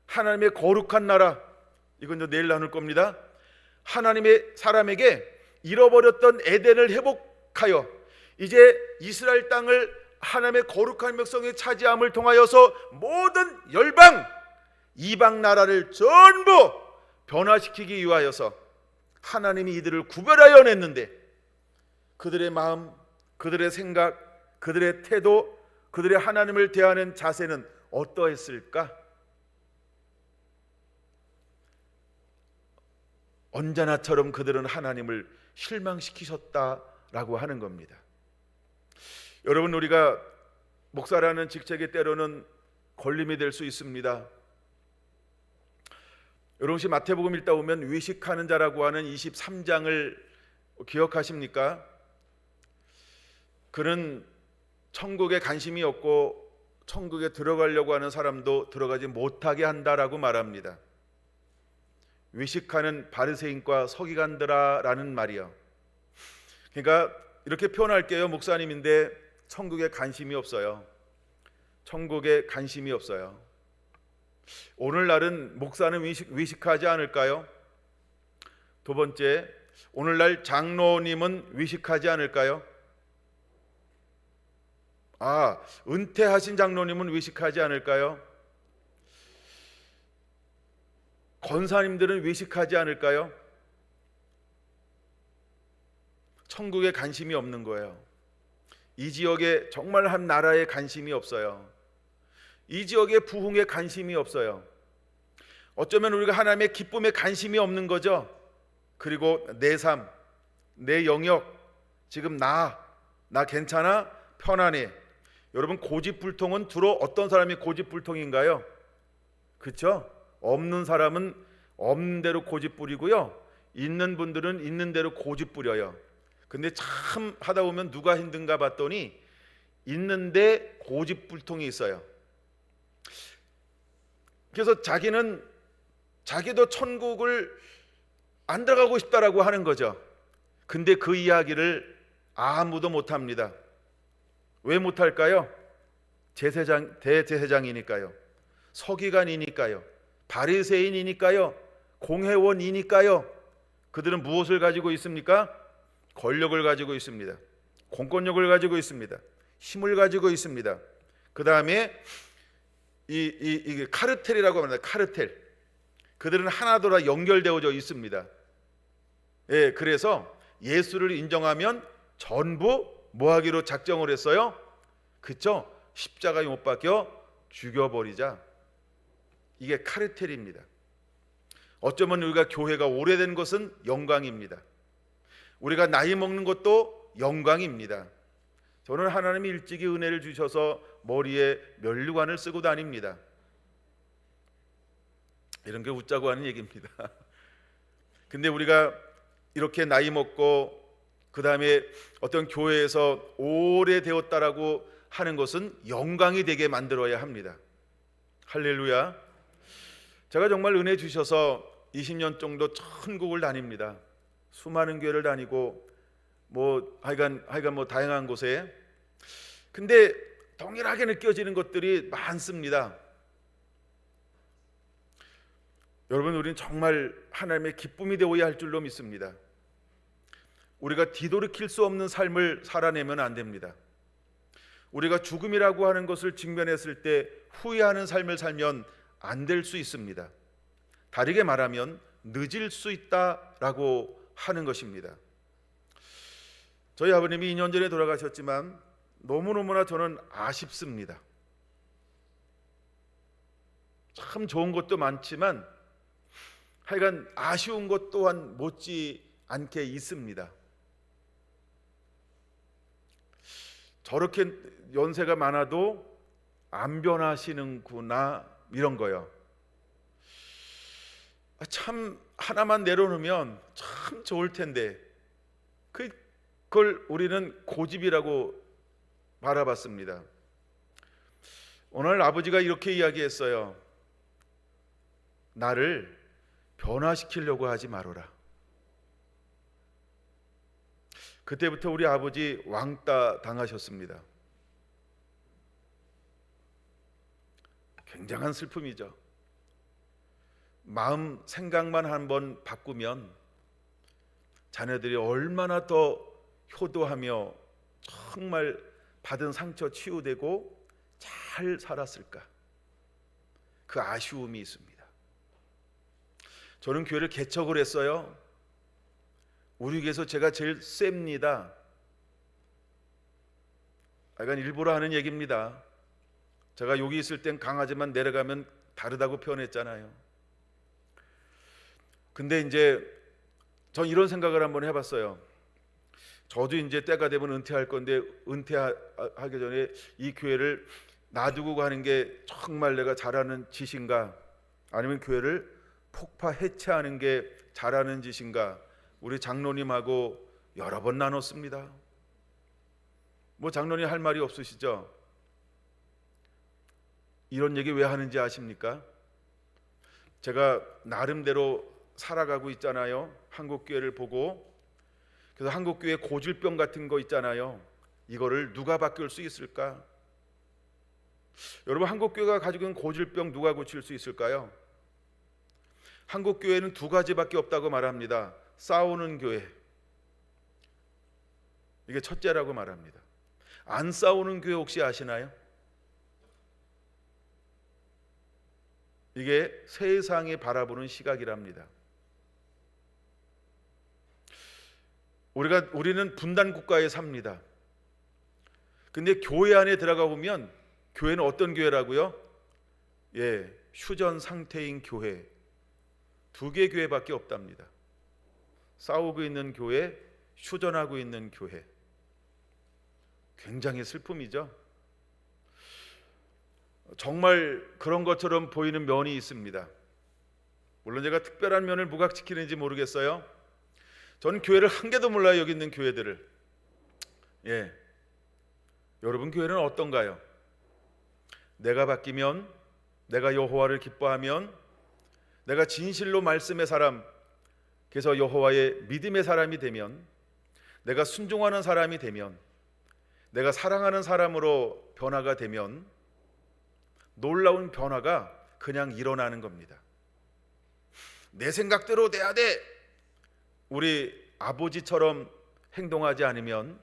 하나님의 거룩한 나라, 이건 이제 내일 나눌 겁니다. 하나님의 사람에게 잃어버렸던 에덴을 회복하여 이제 이스라엘 땅을 하나님의 거룩한 백성의 차지함을 통하여서 모든 열방, 이방 나라를 전부 변화시키기 위하여서 하나님이 이들을 구별하여 냈는데 그들의 마음, 그들의 생각, 그들의 태도, 그들의 하나님을 대하는 자세는 어떠했을까? 언제나처럼 그들은 하나님을 실망시키셨다라고 하는 겁니다. 여러분, 우리가 목사라는 직책에 때로는 걸림이 될 수 있습니다. 여러분, 혹시 마태복음 읽다 보면 외식하는 자라고 하는 23장을 기억하십니까? 그는 천국에 관심이 없고 천국에 들어가려고 하는 사람도 들어가지 못하게 한다라고 말합니다. 외식하는 바리새인과 서기관들아라는 말이요. 그러니까 이렇게 표현할게요. 목사님인데 천국에 관심이 없어요. 천국에 관심이 없어요. 오늘날은 목사는 외식하지 않을까요? 두 번째, 오늘날 장로님은 외식하지 않을까요? 은퇴하신 장로님은 외식하지 않을까요? 권사님들은 외식하지 않을까요? 천국에 관심이 없는 거예요. 이 지역에 정말 한 나라에 관심이 없어요. 이 지역의 부흥에 관심이 없어요. 어쩌면 우리가 하나님의 기쁨에 관심이 없는 거죠. 그리고 내 삶, 내 영역, 지금 나 괜찮아? 편안해. 여러분, 고집불통은 주로 어떤 사람이 고집불통인가요? 그렇죠? 없는 사람은 없는 대로 고집 부리고요, 있는 분들은 있는 대로 고집 부려요. 근데 참 하다 보면 누가 힘든가 봤더니 있는데 고집불통이 있어요. 그래서 자기도 천국을 안 들어가고 싶다라고 하는 거죠. 근데 그 이야기를 아무도 못합니다. 왜 못할까요? 대제사장이니까요, 서기관이니까요, 바리새인이니까요, 공회원이니까요. 그들은 무엇을 가지고 있습니까? 권력을 가지고 있습니다. 공권력을 가지고 있습니다. 힘을 가지고 있습니다. 그 다음에 이 카르텔이라고 합니다. 카르텔. 그들은 하나더라 연결되어져 있습니다. 예, 그래서 예수를 인정하면 전부 뭐하기로 작정을 했어요? 그쵸? 십자가에 못 박혀 죽여버리자. 이게 카르텔입니다. 어쩌면 우리가 교회가 오래된 것은 영광입니다. 우리가 나이 먹는 것도 영광입니다. 저는 하나님이 일찍이 은혜를 주셔서 머리에 면류관을 쓰고 다닙니다. 이런 게 웃자고 하는 얘기입니다. 근데 우리가 이렇게 나이 먹고 그 다음에 어떤 교회에서 오래되었다라고 하는 것은 영광이 되게 만들어야 합니다. 할렐루야. 제가 정말 은혜 주셔서 20년 정도 천국을 다닙니다. 수많은 교회를 다니고 하여간 다양한 곳에. 근데 동일하게 느껴지는 것들이 많습니다. 여러분, 우리는 정말 하나님의 기쁨이 되어야 할 줄로 믿습니다. 우리가 뒤돌이킬 수 없는 삶을 살아내면 안 됩니다. 우리가 죽음이라고 하는 것을 직면했을 때 후회하는 삶을 살면 안 될 수 있습니다. 다르게 말하면 늦을 수 있다라고 하는 것입니다. 저희 아버님이 2년 전에 돌아가셨지만 너무너무나 저는 아쉽습니다. 참 좋은 것도 많지만 하여간 아쉬운 것 또한 못지 않게 있습니다. 저렇게 연세가 많아도 안 변하시는구나, 이런 거요. 참 하나만 내려놓으면 참 좋을 텐데 그걸 우리는 고집이라고 바라봤습니다. 오늘 아버지가 이렇게 이야기했어요. 나를 변화시키려고 하지 말아라. 그때부터 우리 아버지 왕따 당하셨습니다. 굉장한 슬픔이죠. 마음 생각만 한번 바꾸면 자녀들이 얼마나 더 효도하며 정말 받은 상처 치유되고 잘 살았을까, 그 아쉬움이 있습니다. 저는 교회를 개척을 했어요. 우리 교회에서 제가 제일 셉니다. 약간 일부러 하는 얘기입니다. 제가 여기 있을 땐 강하지만 내려가면 다르다고 표현했잖아요. 근데 이제 전 이런 생각을 한번 해봤어요. 저도 이제 때가 되면 은퇴할 건데 은퇴하기 전에 이 교회를 놔두고 가는 게 정말 내가 잘하는 짓인가, 아니면 교회를 폭파 해체하는 게 잘하는 짓인가. 우리 장로님하고 여러 번 나눴습니다. 장로님 할 말이 없으시죠? 이런 얘기 왜 하는지 아십니까? 제가 나름대로 살아가고 있잖아요. 한국 교회를 보고. 그래서 한국 교회 고질병 같은 거 있잖아요. 이거를 누가 바꿀 수 있을까? 여러분, 한국 교회가 가지고 있는 고질병 누가 고칠 수 있을까요? 한국 교회는 두 가지밖에 없다고 말합니다. 싸우는 교회, 이게 첫째라고 말합니다. 안 싸우는 교회 혹시 아시나요? 이게 세상이 바라보는 시각이랍니다. 우리는 분단 국가에 삽니다. 근데 교회 안에 들어가 보면 교회는 어떤 교회라고요? 휴전 상태인 교회, 두 개 교회밖에 없답니다. 싸우고 있는 교회, 휴전하고 있는 교회. 굉장히 슬픔이죠. 정말 그런 것처럼 보이는 면이 있습니다. 물론 제가 특별한 면을 부각시키는지 모르겠어요. 저는 교회를 한 개도 몰라요. 여기 있는 교회들을. 여러분 교회는 어떤가요? 내가 바뀌면, 내가 여호와를 기뻐하면, 내가 진실로 말씀의 사람, 그래서 여호와의 믿음의 사람이 되면, 내가 순종하는 사람이 되면, 내가 사랑하는 사람으로 변화가 되면 놀라운 변화가 그냥 일어나는 겁니다. 내 생각대로 돼야 돼. 우리 아버지처럼 행동하지 않으면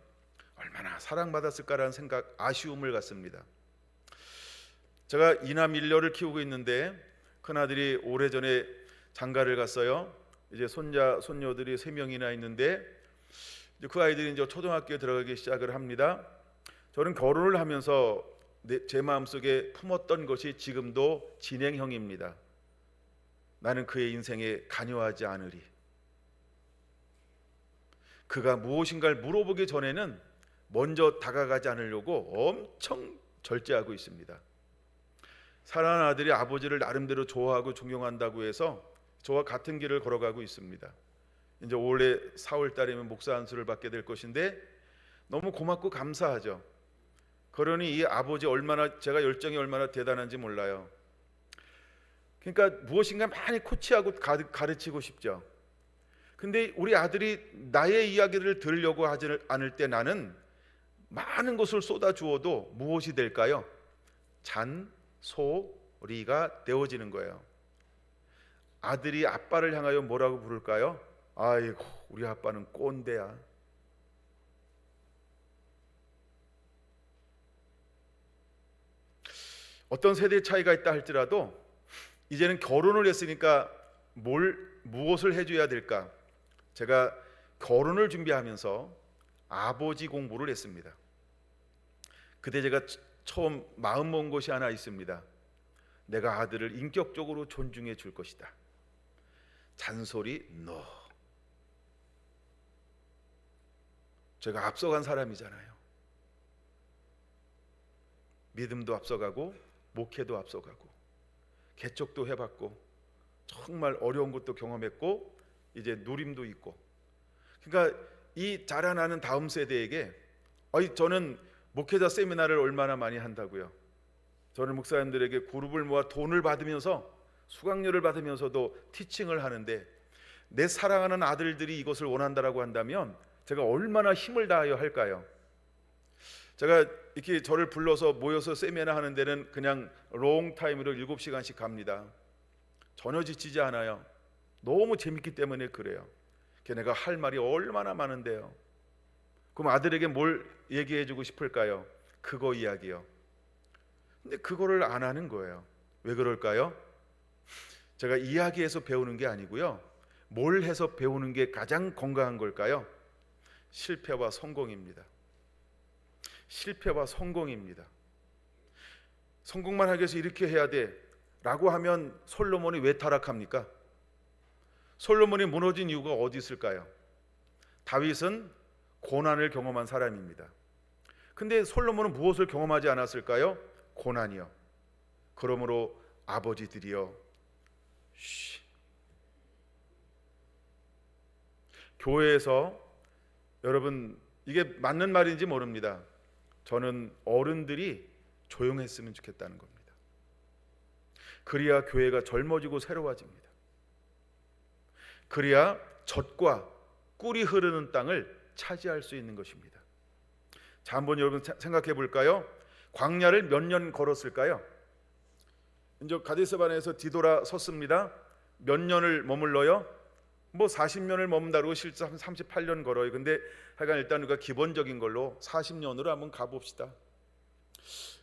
얼마나 사랑받았을까라는 생각, 아쉬움을 갖습니다. 제가 이남 일녀를 키우고 있는데 큰아들이 오래전에 장가를 갔어요. 이제 손자 손녀들이 3명이나 있는데 이제 그 아이들이 이제 초등학교에 들어가기 시작을 합니다. 저는 결혼을 하면서 제 마음속에 품었던 것이 지금도 진행형입니다. 나는 그의 인생에 관여하지 않으리. 그가 무엇인가를 물어보기 전에는 먼저 다가가지 않으려고 엄청 절제하고 있습니다. 사랑하는 아들이 아버지를 나름대로 좋아하고 존경한다고 해서 저와 같은 길을 걸어가고 있습니다. 이제 올해 4월 달이면 목사 안수를 받게 될 것인데 너무 고맙고 감사하죠. 그러니 이 아버지 얼마나, 제가 열정이 얼마나 대단한지 몰라요. 그러니까 무엇인가 많이 코치하고 가르치고 싶죠. 근데 우리 아들이 나의 이야기를 들으려고 하지 않을 때 나는 많은 것을 쏟아주어도 무엇이 될까요? 잔소리가 되어지는 거예요. 아들이 아빠를 향하여 뭐라고 부를까요? 아이고, 우리 아빠는 꼰대야. 어떤 세대 차이가 있다 할지라도 이제는 결혼을 했으니까 무엇을 해줘야 될까? 제가 결혼을 준비하면서 아버지 공부를 했습니다. 그때 제가 처음 마음 먹은 것이 하나 있습니다. 내가 아들을 인격적으로 존중해 줄 것이다. 잔소리 NO. 제가 앞서간 사람이잖아요. 믿음도 앞서가고 목회도 앞서가고 개척도 해봤고 정말 어려운 것도 경험했고 이제 누림도 있고, 그러니까 이 자라나는 다음 세대에게 저는 목회자 세미나를 얼마나 많이 한다고요. 저는 목사님들에게 그룹을 모아 돈을 받으면서 수강료를 받으면서도 티칭을 하는데 내 사랑하는 아들들이 이것을 원한다라고 한다면 제가 얼마나 힘을 다하여 할까요? 제가 이렇게 저를 불러서 모여서 세미나 하는 데는 그냥 롱타임으로 7시간씩 갑니다. 전혀 지치지 않아요. 너무 재밌기 때문에 그래요. 걔네가 할 말이 얼마나 많은데요. 그럼 아들에게 뭘 얘기해 주고 싶을까요? 그거 이야기요. 근데 그거를 안 하는 거예요. 왜 그럴까요? 제가 이야기해서 배우는 게 아니고요. 뭘 해서 배우는 게 가장 건강한 걸까요? 실패와 성공입니다. 실패와 성공입니다. 성공만 하기 위해서 이렇게 해야 돼 라고 하면 솔로몬이 왜 타락합니까? 솔로몬이 무너진 이유가 어디 있을까요? 다윗은 고난을 경험한 사람입니다. 근데 솔로몬은 무엇을 경험하지 않았을까요? 고난이요. 그러므로 아버지들이여, 교회에서 여러분 이게 맞는 말인지 모릅니다. 저는 어른들이 조용했으면 좋겠다는 겁니다. 그래야 교회가 젊어지고 새로워집니다. 그래야 젖과 꿀이 흐르는 땅을 차지할 수 있는 것입니다. 자, 한번 여러분 생각해 볼까요? 광야를 몇 년 걸었을까요? 이제 가데스바네에서 뒤돌아 섰습니다. 몇 년을 머물러요? 뭐 40년을 머문다고 실제 38년 걸어요. 근데 하여간 일단 우리가 기본적인 걸로 40년으로 한번 가봅시다.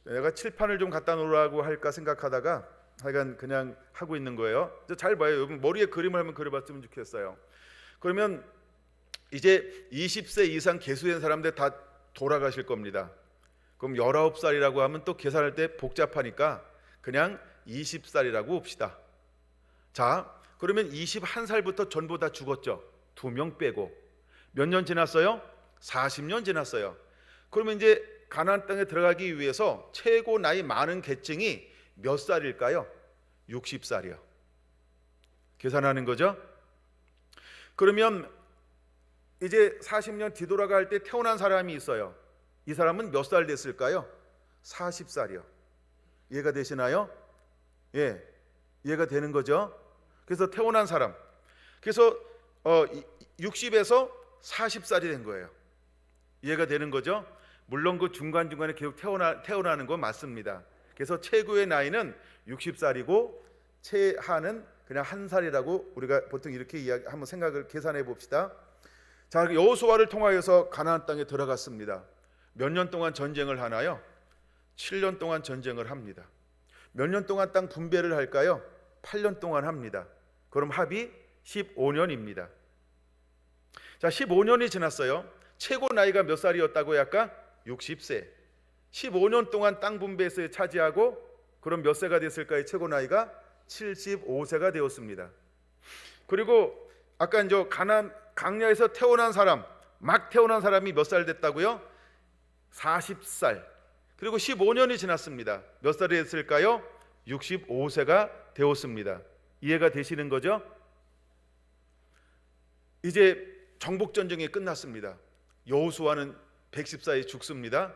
내가 칠판을 좀 갖다 놓으라고 할까 생각하다가 하여간 그냥 하고 있는 거예요. 잘 봐요. 여러분 머리에 그림을 한번 그려봤으면 좋겠어요. 그러면 이제 20세 이상 계수된 사람들 다 돌아가실 겁니다. 그럼 19살이라고 하면 또 계산할 때 복잡하니까 그냥 20살이라고 봅시다. 자, 그러면 21살부터 전부 다 죽었죠. 2명 빼고. 몇 년 지났어요? 40년 지났어요. 그러면 이제 가나안 땅에 들어가기 위해서 최고 나이 많은 계층이 몇 살일까요? 60살이요. 계산하는 거죠. 그러면 이제 40년 뒤돌아갈 때 태어난 사람이 있어요. 이 사람은 몇 살 됐을까요? 40살이요. 이해가 되시나요? 예, 이해가 되는 거죠. 그래서 태어난 사람, 그래서 60에서 40살이 된 거예요. 이해가 되는 거죠. 물론 그 중간중간에 계속 태어나는 건 맞습니다. 그래서 최고의 나이는 60살이고 최하는 그냥 1살이라고 우리가 보통 이렇게 한번 생각을 계산해 봅시다. 자, 여호수아를 통하여서 가나안 땅에 들어갔습니다. 몇 년 동안 전쟁을 하나요? 7년 동안 전쟁을 합니다. 몇 년 동안 땅 분배를 할까요? 8년 동안 합니다. 그럼 합이 15년입니다. 자, 15년이 지났어요. 최고 나이가 몇 살이었다고요? 아까 60세. 15년 동안 땅 분배에서 차지하고 그럼 몇 세가 됐을까요? 최고 나이가 75세가 되었습니다. 그리고 아까 이제 강야에서 태어난 사람, 막 태어난 사람이 몇 살 됐다고요? 40살. 그리고 15년이 지났습니다. 몇 살이 됐을까요? 65세가 되었습니다. 이해가 되시는 거죠? 이제 정복전쟁이 끝났습니다. 여호수아는 114에 죽습니다.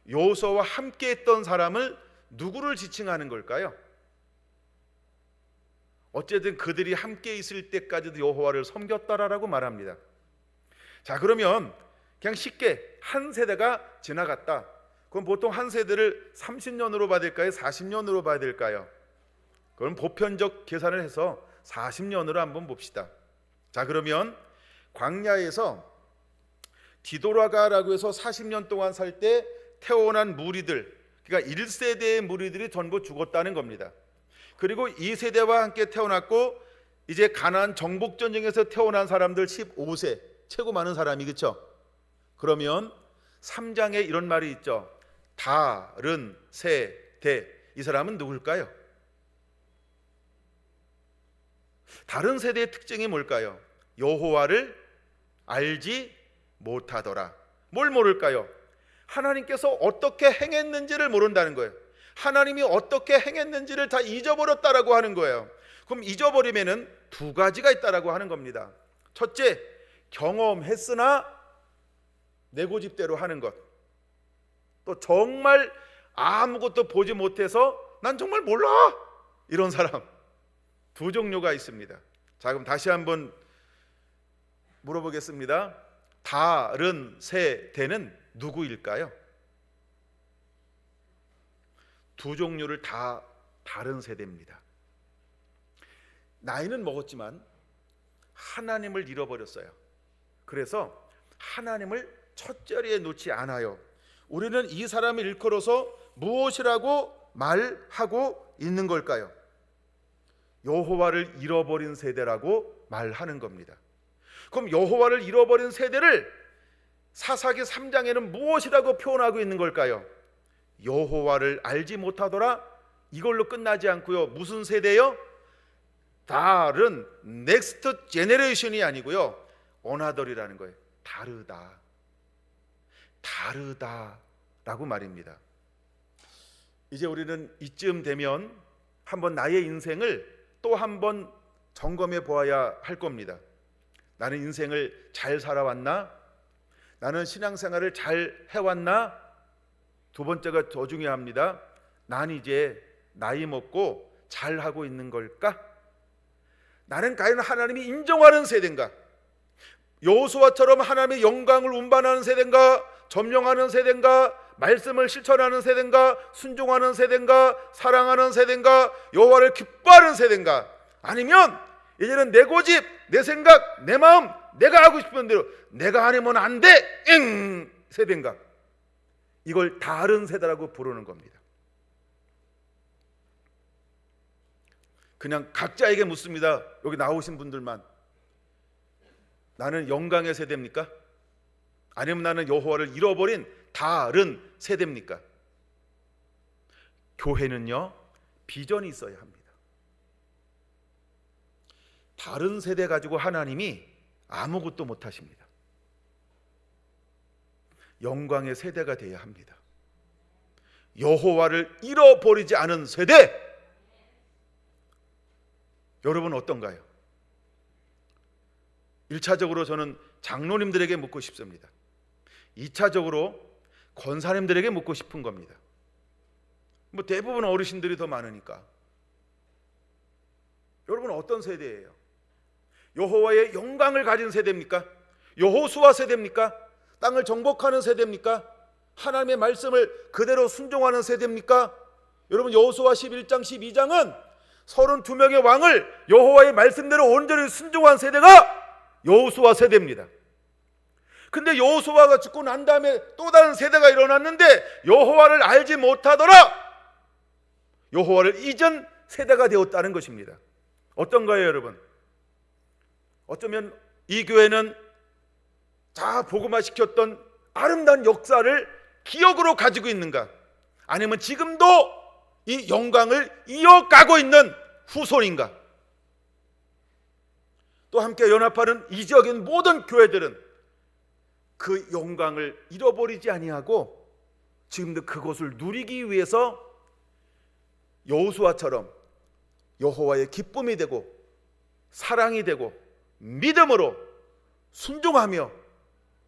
여호수아와 함께 했던 사람을 누구를 지칭하는 걸까요? 어쨌든 그들이 함께 있을 때까지도 여호와를 섬겼다라고 말합니다. 자, 그러면 그냥 쉽게 한 세대가 지나갔다. 그럼 보통 한 세대를 30년으로 봐야 될까요? 40년으로 봐야 될까요? 그럼 보편적 계산을 해서 40년으로 한번 봅시다. 자, 그러면 광야에서 뒤돌아가라고 해서 40년 동안 살 때 태어난 무리들, 그러니까 1세대의 무리들이 전부 죽었다는 겁니다. 그리고 2세대와 함께 태어났고 이제 가나안 정복전쟁에서 태어난 사람들 15세, 최고 많은 사람이, 그렇죠? 그러면 3장에 이런 말이 있죠. 다른 세대. 이 사람은 누굴까요? 다른 세대의 특징이 뭘까요? 여호와를 알지 못하더라. 뭘 모를까요? 하나님께서 어떻게 행했는지를 모른다는 거예요. 하나님이 어떻게 행했는지를 다 잊어버렸다라고 하는 거예요. 그럼 잊어버리면은 두 가지가 있다라고 하는 겁니다. 첫째, 경험했으나 내 고집대로 하는 것. 또 정말 아무것도 보지 못해서 난 정말 몰라, 이런 사람. 두 종류가 있습니다. 자, 그럼 다시 한번 물어보겠습니다. 다른 세대는 누구일까요? 두 종류를 다 다른 세대입니다. 나이는 먹었지만 하나님을 잃어버렸어요. 그래서 하나님을 첫 자리에 놓지 않아요. 우리는 이 사람을 일컬어서 무엇이라고 말하고 있는 걸까요? 여호와를 잃어버린 세대라고 말하는 겁니다. 그럼 여호와를 잃어버린 세대를 사사기 3장에는 무엇이라고 표현하고 있는 걸까요? 여호와를 알지 못하더라. 이걸로 끝나지 않고요. 무슨 세대요? 다른 넥스트 제네레이션이 아니고요. 어나더이라는 거예요. 다르다라고 말입니다. 이제 우리는 이쯤 되면 한번 나의 인생을 또 한번 점검해 보아야 할 겁니다. 나는 인생을 잘 살아왔나? 나는 신앙생활을 잘 해왔나? 두 번째가 더 중요합니다. 난 이제 나이 먹고 잘 하고 있는 걸까? 나는 과연 하나님이 인정하는 세대인가? 여호수아처럼 하나님의 영광을 운반하는 세대인가? 점령하는 세대인가? 말씀을 실천하는 세대인가? 순종하는 세대인가? 사랑하는 세대인가? 여호와를 기뻐하는 세대인가? 아니면 이제는 내 고집, 내 생각, 내 마음, 내가 하고 싶은 대로 내가 아니면 안 돼! 세대인가? 이걸 다른 세대라고 부르는 겁니다. 그냥 각자에게 묻습니다. 여기 나오신 분들만. 나는 영광의 세대입니까? 아니면 나는 여호와를 잃어버린 다른 세대입니까? 교회는요, 비전이 있어야 합니다. 다른 세대 가지고 하나님이 아무것도 못 하십니다. 영광의 세대가 되어야 합니다. 여호와를 잃어버리지 않은 세대. 여러분 어떤가요? 1차적으로 저는 장로님들에게 묻고 싶습니다. 2차적으로 권사님들에게 묻고 싶은 겁니다. 뭐 대부분 어르신들이 더 많으니까. 여러분 어떤 세대예요? 여호와의 영광을 가진 세대입니까? 여호수아 세대입니까? 땅을 정복하는 세대입니까? 하나님의 말씀을 그대로 순종하는 세대입니까? 여러분 여호수아 11장 12장은 32명의 왕을 여호와의 말씀대로 온전히 순종한 세대가 여호수아 세대입니다. 근데 여호수아가 죽고 난 다음에 또 다른 세대가 일어났는데 여호와를 알지 못하더라. 여호와를 잊은 세대가 되었다는 것입니다. 어떤가요, 여러분? 어쩌면 이 교회는 다 복음화 시켰던 아름다운 역사를 기억으로 가지고 있는가? 아니면 지금도 이 영광을 이어가고 있는 후손인가? 또 함께 연합하는 이적인 모든 교회들은 그 영광을 잃어버리지 아니하고 지금도 그것을 누리기 위해서 여호수아처럼 여호와의 기쁨이 되고 사랑이 되고 믿음으로 순종하며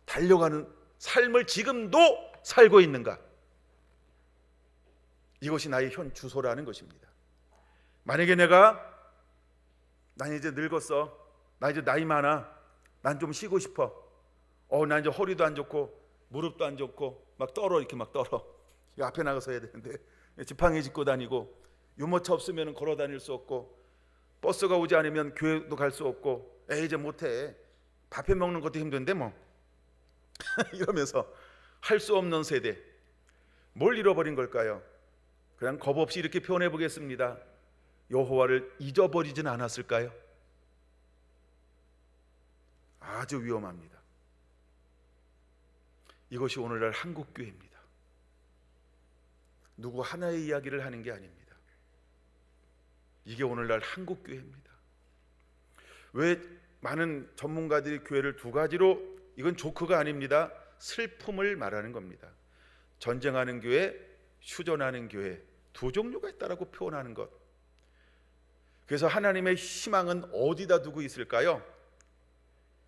달려가는 삶을 지금도 살고 있는가? 이것이 나의 현 주소라는 것입니다. 만약에 난 이제 늙었어, 나 이제 나이 많아, 난 좀 쉬고 싶어, 난 이제 허리도 안 좋고 무릎도 안 좋고 막 떨어, 이렇게 막 떨어. 앞에 나가서 해야 되는데 지팡이 짚고 다니고 유모차 없으면 걸어 다닐 수 없고 버스가 오지 않으면 교회도 갈 수 없고 이제 못해, 밥해 먹는 것도 힘든데 뭐 이러면서 할 수 없는 세대. 뭘 잃어버린 걸까요? 그냥 겁 없이 이렇게 표현해 보겠습니다. 여호와를 잊어버리진 않았을까요? 아주 위험합니다. 이것이 오늘날 한국교회입니다. 누구 하나의 이야기를 하는 게 아닙니다. 이게 오늘날 한국교회입니다. 왜 많은 전문가들이 교회를 두 가지로, 이건 조크가 아닙니다, 슬픔을 말하는 겁니다. 전쟁하는 교회, 휴전하는 교회, 두 종류가 있다라고 표현하는 것. 그래서 하나님의 희망은 어디다 두고 있을까요?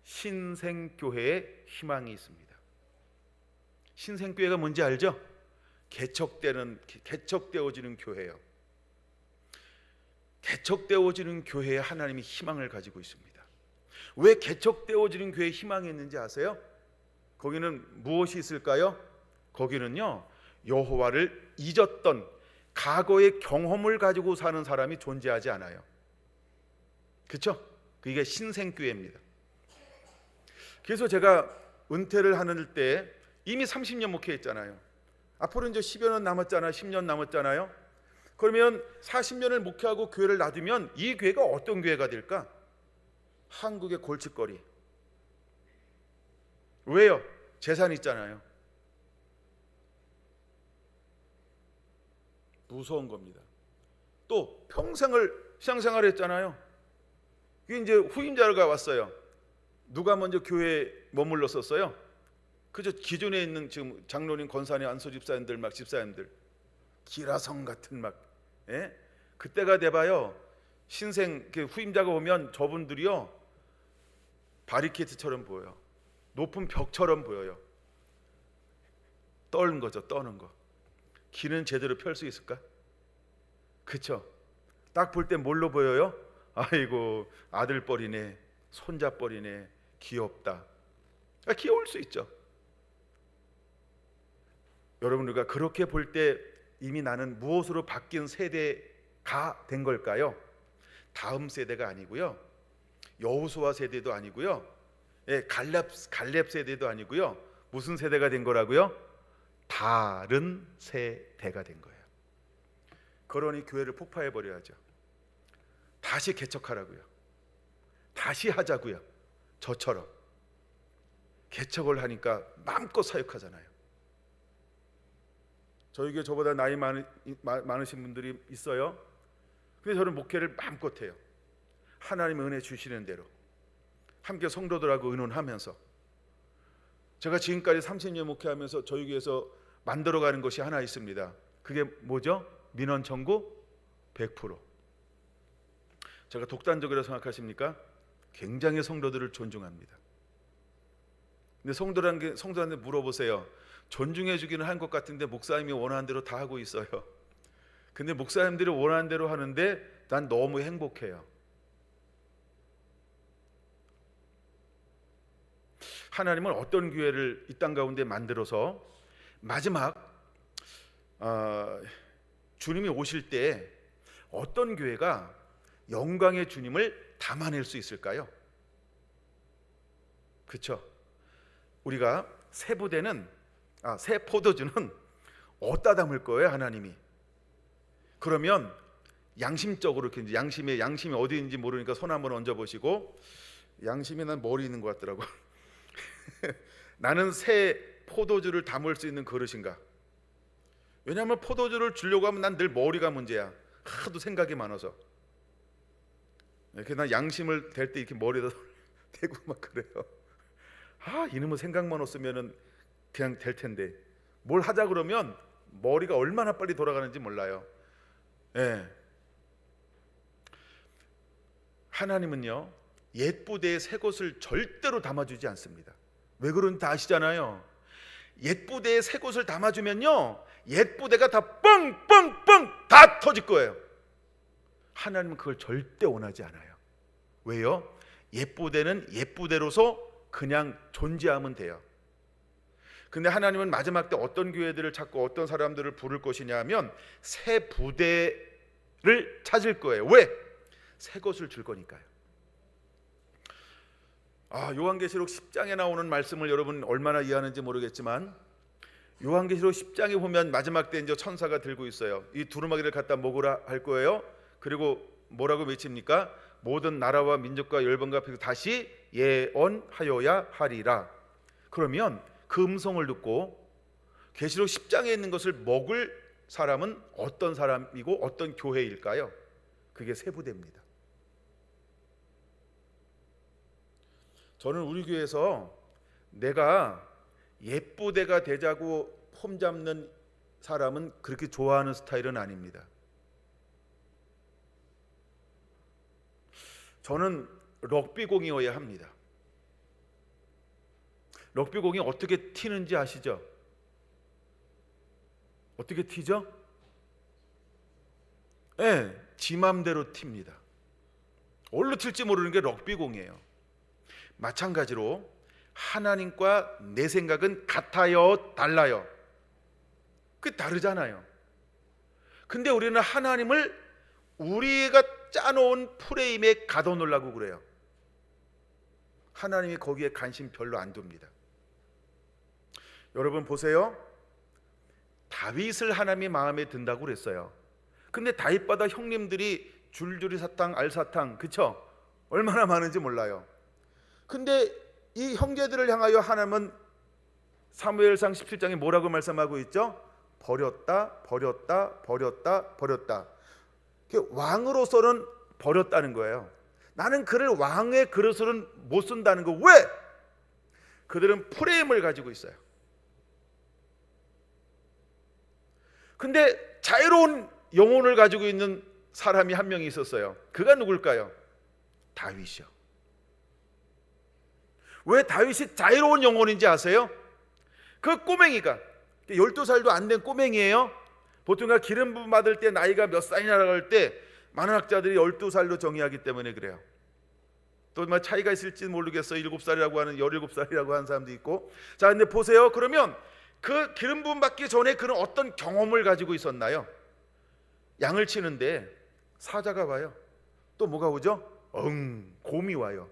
신생교회에 희망이 있습니다. 신생교회가 뭔지 알죠? 개척되어지는 교회예요. 개척되어지는 교회에 하나님이 희망을 가지고 있습니다. 왜 개척되어지는 교회에 희망이 있는지 아세요? 거기는 무엇이 있을까요? 거기는요, 여호와를 잊었던 과거의 경험을 가지고 사는 사람이 존재하지 않아요. 그렇죠? 그게 신생교회입니다. 그래서 제가 은퇴를 하는 때 이미 30년 목회했잖아요. 앞으로 이제 10여 년 남았잖아요. 10년 남았잖아요. 그러면 40년을 목회하고 교회를 놔두면 이 교회가 어떤 교회가 될까? 한국의 골칫거리. 왜요? 재산이 있잖아요. 무서운 겁니다. 또 평생을 신앙생활 했잖아요. 이게 이제 후임자가 왔어요. 누가 먼저 교회에 머물렀었어요? 그저 기존에 있는 지금 장로님, 권사님, 안수 집사님들, 막 집사님들, 기라성 같은 막, 그때가 돼봐요. 신생 후임자가 오면 저분들이요, 바리케이트처럼 보여요. 높은 벽처럼 보여요. 떠는 거죠, 떠는 거. 길은 제대로 펼 수 있을까? 그쵸? 딱 볼 때 뭘로 보여요? 아이고 아들뻘이네, 손자뻘이네, 귀엽다. 귀여울 수 있죠. 여러분, 우리가 그렇게 볼 때 이미 나는 무엇으로 바뀐 세대가 된 걸까요? 다음 세대가 아니고요, 여호수아 세대도 아니고요, 갈렙 세대도 아니고요, 무슨 세대가 된 거라고요? 다른 세대가 된 거예요. 그러니 교회를 폭파해 버려야죠. 다시 개척하라고요. 다시 하자고요. 저처럼 개척을 하니까 마음껏 사역하잖아요. 저희 교회 저보다 나이 많으신 분들이 있어요. 근데 저는 목회를 마음껏 해요. 하나님의 은혜 주시는 대로 함께 성도들하고 의논하면서. 제가 지금까지 30년 목회하면서 저희 교회에서 만들어가는 것이 하나 있습니다. 그게 뭐죠? 민원 청구 100%. 제가 독단적이라고 생각하십니까? 굉장히 성도들을 존중합니다. 근데 성도한테 물어보세요. 존중해 주기는 한 것 같은데 목사님이 원하는 대로 다 하고 있어요. 근데 목사님들이 원하는 대로 하는데 난 너무 행복해요. 하나님은 어떤 교회를 이 땅 가운데 만들어서 마지막 주님이 오실 때 어떤 교회가 영광의 주님을 담아낼 수 있을까요? 그렇죠? 우리가 새 포도주는 어디다 담을 거예요, 하나님이? 그러면 양심적으로 이렇게 양심이 어디 있는지 모르니까 손 한번 얹어 보시고, 양심이 난 머리 있는 것 같더라고. 나는 새 포도주를 담을 수 있는 그릇인가? 왜냐하면 포도주를 주려고 하면 난 늘 머리가 문제야. 하도 생각이 많아서. 이렇게 난 양심을 댈 때 이렇게 머리에다 대고 막 그래요. 이놈의 생각만 없으면은 그냥 될 텐데 뭘 하자 그러면 머리가 얼마나 빨리 돌아가는지 몰라요. 하나님은요, 옛 부대에 새 것을 절대로 담아주지 않습니다. 왜 그런지 다 아시잖아요. 옛 부대에 새 것을 담아주면요, 옛 부대가 다 뻥뻥뻥 다 터질 거예요. 하나님은 그걸 절대 원하지 않아요. 왜요? 옛 부대는 옛 부대로서 그냥 존재하면 돼요. 근데 하나님은 마지막 때 어떤 교회들을 찾고 어떤 사람들을 부를 것이냐 하면 새 부대를 찾을 거예요. 왜? 새 것을 줄 거니까요. 요한계시록 10장에 나오는 말씀을 여러분 얼마나 이해하는지 모르겠지만, 요한계시록 10장에 보면 마지막 때 이제 천사가 들고 있어요. 이 두루마기를 갖다 먹으라 할 거예요. 그리고 뭐라고 외칩니까? 모든 나라와 민족과 열방과 다시 예언하여야 하리라. 그러면 그 음성을 듣고 계시록 10장에 있는 것을 먹을 사람은 어떤 사람이고 어떤 교회일까요? 그게 새 부대입니다. 저는 우리 교회에서 내가 예쁘대가 되자고 폼 잡는 사람은 그렇게 좋아하는 스타일은 아닙니다. 저는 럭비공이어야 합니다. 럭비공이 어떻게 튀는지 아시죠? 어떻게 튀죠? 지 맘대로 튑니다. 어디로 튈지 모르는 게 럭비공이에요. 마찬가지로 하나님과 내 생각은 같아요, 달라요? 그 다르잖아요. 근데 우리는 하나님을 우리가 짜놓은 프레임에 가둬놓으려고 그래요. 하나님이 거기에 관심 별로 안 둡니다. 여러분 보세요. 다윗을 하나님이 마음에 든다고 그랬어요. 근데 다윗보다 형님들이 줄줄이 사탕, 알사탕, 그쵸? 얼마나 많은지 몰라요. 근데 이 형제들을 향하여 하나님은 사무엘상 17장에 뭐라고 말씀하고 있죠? 버렸다, 버렸다, 버렸다, 버렸다. 왕으로서는 버렸다는 거예요. 나는 그를 왕의 그릇으로는 못 쓴다는 거. 왜? 그들은 프레임을 가지고 있어요. 근데 자유로운 영혼을 가지고 있는 사람이 한 명이 있었어요. 그가 누굴까요? 다윗이요. 왜 다윗이 자유로운 영혼인지 아세요? 그 꼬맹이가 12살도 안 된 꼬맹이에요. 보통 기름 부음 받을 때 나이가 몇 살이나 할 때 많은 학자들이 12살로 정의하기 때문에 그래요. 또 뭐 차이가 있을지 모르겠어요. 7살이라고 하는 17살이라고 하는 사람도 있고. 자, 근데 보세요. 그러면 그 기름 부음 받기 전에 그는 어떤 경험을 가지고 있었나요? 양을 치는데 사자가 와요. 또 뭐가 오죠? 곰이 와요.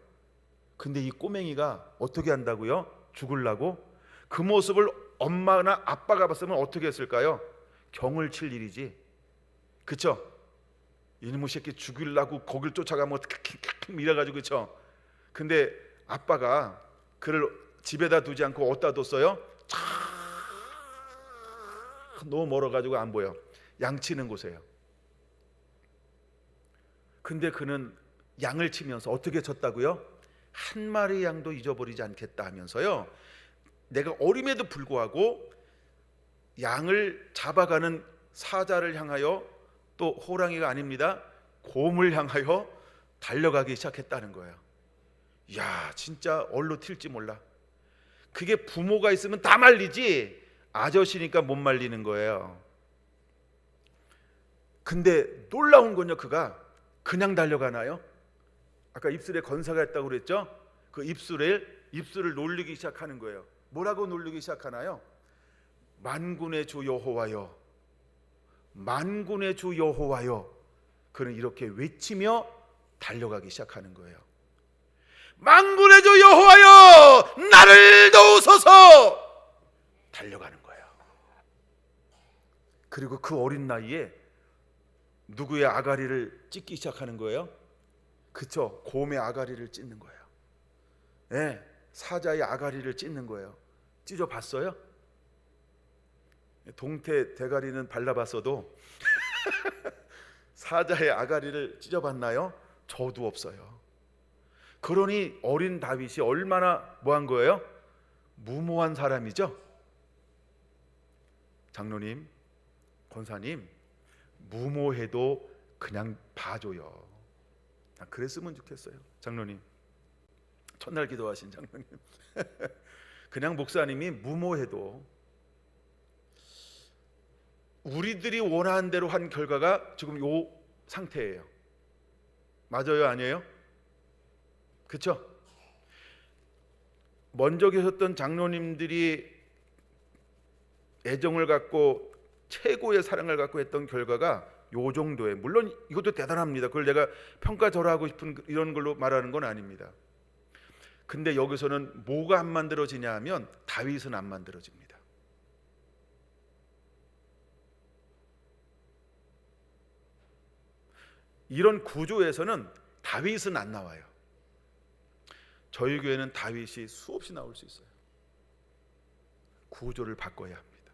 근데 이 꼬맹이가 어떻게 한다고요? 죽으려고? 그 모습을 엄마나 아빠가 봤으면 어떻게 했을까요? 경을 칠 일이지. 그쵸? 이놈의 새끼 죽이려고 거길 쫓아가면 킥킥킥 밀어가지고. 그쵸? 근데 아빠가 그를 집에다 두지 않고 어디다 뒀어요? 너무 멀어가지고 안 보여. 양치는 곳이에요. 근데 그는 양을 치면서 어떻게 쳤다고요? 한 마리 양도 잊어버리지 않겠다 하면서요, 내가 어림에도 불구하고 양을 잡아가는 사자를 향하여, 또 호랑이가 아닙니다, 곰을 향하여 달려가기 시작했다는 거예요. 야, 진짜 얼로 튈지 몰라. 그게 부모가 있으면 다 말리지 아저씨니까 못 말리는 거예요. 근데 놀라운 건요, 그가 그냥 달려가나요? 아까 입술에 건사가 있다고 그랬죠? 그 입술을 놀리기 시작하는 거예요. 뭐라고 놀리기 시작하나요? 만군의 주 여호와여, 만군의 주 여호와여. 그는 이렇게 외치며 달려가기 시작하는 거예요. 만군의 주 여호와여, 나를 도우소서. 달려가는 거예요. 그리고 그 어린 나이에 누구의 아가리를 찢기 시작하는 거예요? 그쵸? 곰의 아가리를 찢는 거예요. 네, 사자의 아가리를 찢는 거예요. 찢어봤어요? 동태 대가리는 발라봤어도 사자의 아가리를 찢어봤나요? 저도 없어요. 그러니 어린 다윗이 얼마나 뭐한 거예요? 무모한 사람이죠. 장로님, 권사님, 무모해도 그냥 봐줘요. 그랬으면 좋겠어요. 장로님, 첫날 기도하신 장로님 그냥 목사님이 무모해도 우리들이 원하는 대로 한 결과가 지금 요 상태예요. 맞아요, 아니에요? 그렇죠? 먼저 계셨던 장로님들이 애정을 갖고 최고의 사랑을 갖고 했던 결과가 요 정도에, 물론 이것도 대단합니다. 그걸 내가 평가절하하고 싶은 이런 걸로 말하는 건 아닙니다. 근데 여기서는 뭐가 안 만들어지냐 하면 다윗은 안 만들어집니다. 이런 구조에서는 다윗은 안 나와요. 저희 교회는 다윗이 수없이 나올 수 있어요. 구조를 바꿔야 합니다.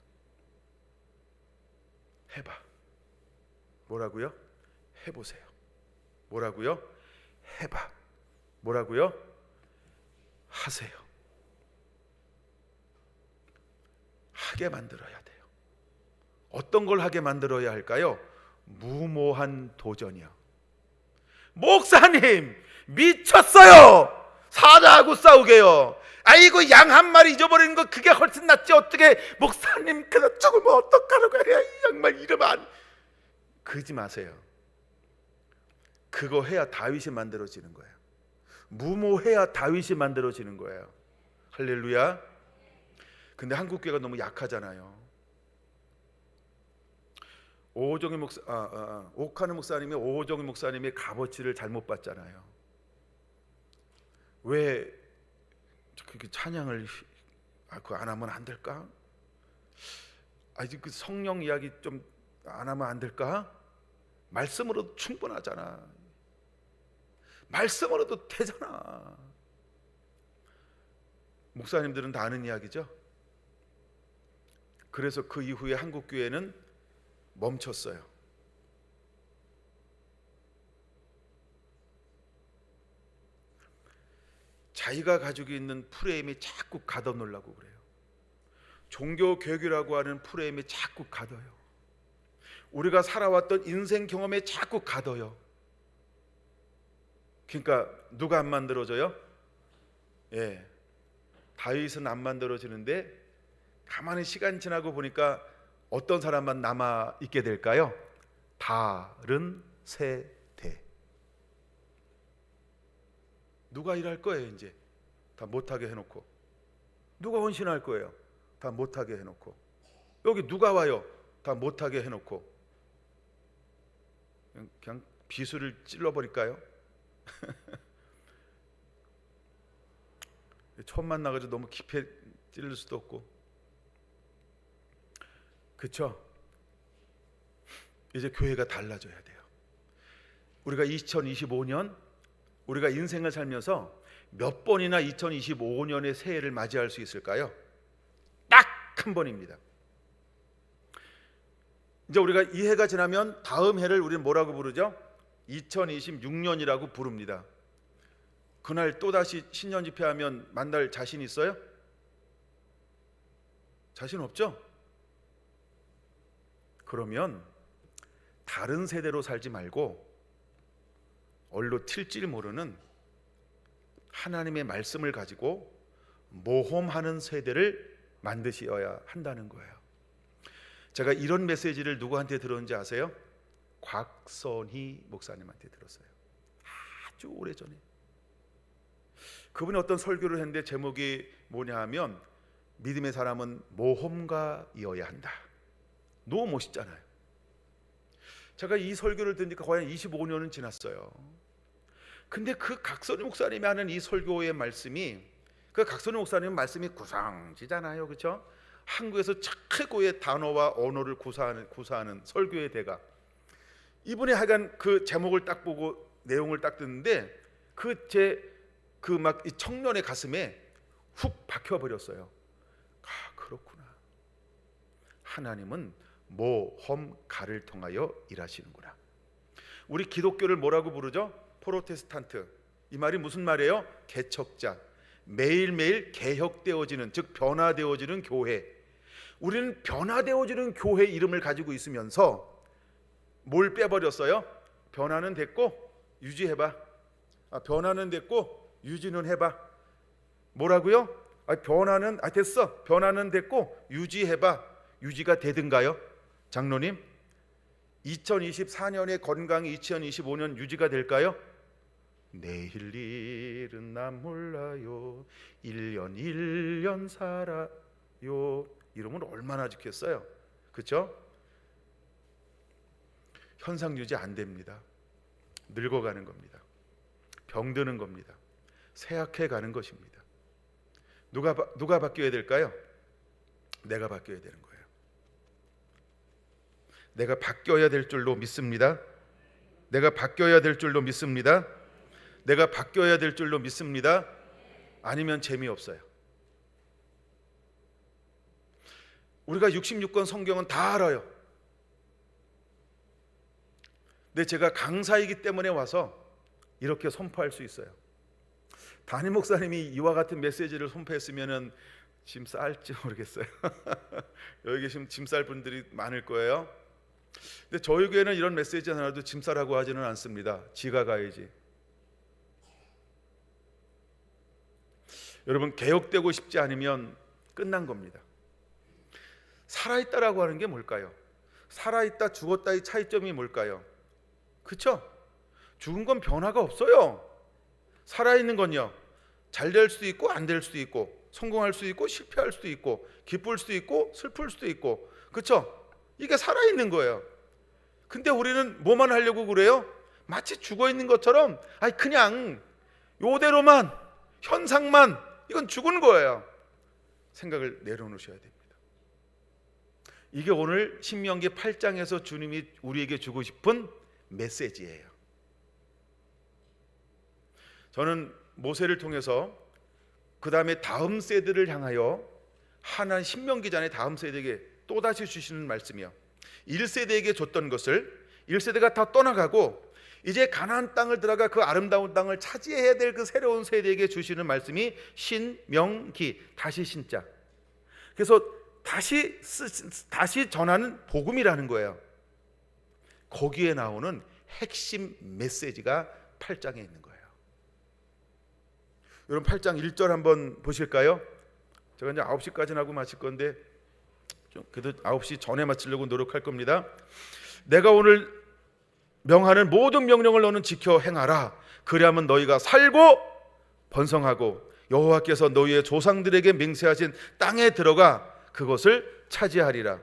해봐. 뭐라고요? 해보세요. 뭐라고요? 해봐. 뭐라고요? 하세요. 하게 만들어야 돼요. 어떤 걸 하게 만들어야 할까요? 무모한 도전이요. 목사님 미쳤어요. 사자하고 싸우게요. 아이고, 양 한 마리 잊어버리는 거 그게 훨씬 낫지. 어떻게 목사님 그냥 죽으면 어떡하라고 해야 이 양말 이러면 안. 그러지 마세요. 그거 해야 다윗이 만들어지는 거예요. 무모해야 다윗이 만들어지는 거예요. 할렐루야. 근데 한국 교회가 너무 약하잖아요. 오호정의 옥하는 목사님이 오호정의 목사님의 값어치를 잘못 봤잖아요. 왜 그렇게 찬양을 그거 안 하면 안 될까? 아직 그 성령 이야기 좀 안 하면 안 될까? 말씀으로도 충분하잖아. 말씀으로도 되잖아. 목사님들은 다 아는 이야기죠. 그래서 그 이후에 한국 교회는 멈췄어요. 자기가 가지고 있는 프레임이 자꾸 가둬놓으려고 그래요. 종교 교육이라고 하는 프레임이 자꾸 가둬요. 우리가 살아왔던 인생 경험에 자꾸 가둬요. 그러니까 누가 안 만들어져요? 예, 다윗은 안 만들어지는데 가만히 시간 지나고 보니까 어떤 사람만 남아 있게 될까요? 다른 새 누가 일할 거예요? 이제 다 못하게 해놓고. 누가 헌신할 거예요? 다 못하게 해놓고. 여기 누가 와요? 다 못하게 해놓고. 그냥 비수를 찔러버릴까요? 처음 만나가지고 너무 깊게 찔릴 수도 없고. 그쵸? 이제 교회가 달라져야 돼요. 우리가 2025년 우리가 인생을 살면서 몇 번이나 2025년의 새해를 맞이할 수 있을까요? 딱 한 번입니다. 이제 우리가 이 해가 지나면 다음 해를 우리는 뭐라고 부르죠? 2026년이라고 부릅니다. 그날 또다시 신년 집회하면 만날 자신 있어요? 자신 없죠? 그러면 다른 세대로 살지 말고 얼로 튈지 모르는 하나님의 말씀을 가지고 모험하는 세대를 만드셔야 한다는 거예요. 제가 이런 메시지를 누구한테 들었는지 아세요? 곽선희 목사님한테 들었어요. 아주 오래전에. 그분이 어떤 설교를 했는데 제목이 뭐냐 하면 믿음의 사람은 모험가이어야 한다. 너무 멋있잖아요. 제가 이 설교를 듣니까 거의 25년은 지났어요. 근데 그 각선희 목사님이 하는 이 설교의 말씀이, 그 각선희 목사님 말씀이 구상지잖아요, 그렇죠? 한국에서 최고의 단어와 언어를 구사하는 설교의 대가. 이분이 하여간 그 제목을 딱 보고 내용을 딱 듣는데 그 막 이 청년의 가슴에 훅 박혀버렸어요. 아, 그렇구나. 하나님은 모험가를 통하여 일하시는구나. 우리 기독교를 뭐라고 부르죠? 프로테스탄트. 이 말이 무슨 말이에요? 개척자. 매일매일 개혁되어지는, 즉 변화되어지는 교회. 우리는 변화되어지는 교회 이름을 가지고 있으면서 뭘 빼버렸어요? 변화는 됐고 유지해봐. 변화는 됐고 유지는 해봐. 뭐라고요? 변화는 됐어. 변화는 됐고 유지해봐. 유지가 되든가요? 장로님, 2024년의 건강이 2025년 유지가 될까요? 내일 일은 난 몰라요. 1년 1년 살아요. 이러면 얼마나 좋겠어요. 그렇죠? 현상 유지 안 됩니다. 늙어가는 겁니다. 병드는 겁니다. 쇠약해 가는 것입니다. 누가 바뀌어야 될까요? 내가 바뀌어야 되는 거예요. 내가 바뀌어야 될 줄로 믿습니다. 내가 바뀌어야 될 줄로 믿습니다. 내가 바뀌어야 될 줄로 믿습니다. 아니면 재미없어요. 우리가 66권 성경은 다 알아요. 근데 제가 강사이기 때문에 와서 이렇게 선포할 수 있어요. 담임 목사님이 이와 같은 메시지를 선포했으면 짐 쌀지 모르겠어요. 여기 계시면 짐 쌀 분들이 많을 거예요. 근데 저희 교회는 이런 메시지 하나도 짐 싸라고 하지는 않습니다. 지가 가야지. 여러분, 개혁되고 싶지 않으면 끝난 겁니다. 살아있다라고 하는 게 뭘까요? 살아있다, 죽었다의 차이점이 뭘까요? 그렇죠? 죽은 건 변화가 없어요. 살아있는 건요, 잘 될 수도 있고 안 될 수도 있고, 성공할 수도 있고 실패할 수도 있고, 기쁠 수도 있고 슬플 수도 있고, 그렇죠? 이게 살아있는 거예요. 근데 우리는 뭐만 하려고 그래요? 마치 죽어있는 것처럼 그냥 요대로만, 현상만, 이건 죽은 거예요. 생각을 내려놓으셔야 됩니다. 이게 오늘 신명기 8장에서 주님이 우리에게 주고 싶은 메시지예요. 저는 모세를 통해서 그 다음에 다음 세대를 향하여 하나님 신명기 전에 다음 세대에게 또다시 주시는 말씀이요, 1세대에게 줬던 것을 1세대가 다 떠나가고 이제 가나안 땅을 들어가 그 아름다운 땅을 차지해야 될 그 새로운 세대에게 주시는 말씀이 신명기, 다시 신자. 그래서 다시 전하는 복음이라는 거예요. 거기에 나오는 핵심 메시지가 8장에 있는 거예요. 여러분, 8장 1절 한번 보실까요? 제가 이제 9시까지는 하고 마칠 건데 그래도 9시 전에 마치려고 노력할 겁니다. 내가 오늘 명하는 모든 명령을 너는 지켜 행하라. 그리하면 너희가 살고 번성하고 여호와께서 너희의 조상들에게 맹세하신 땅에 들어가 그것을 차지하리라.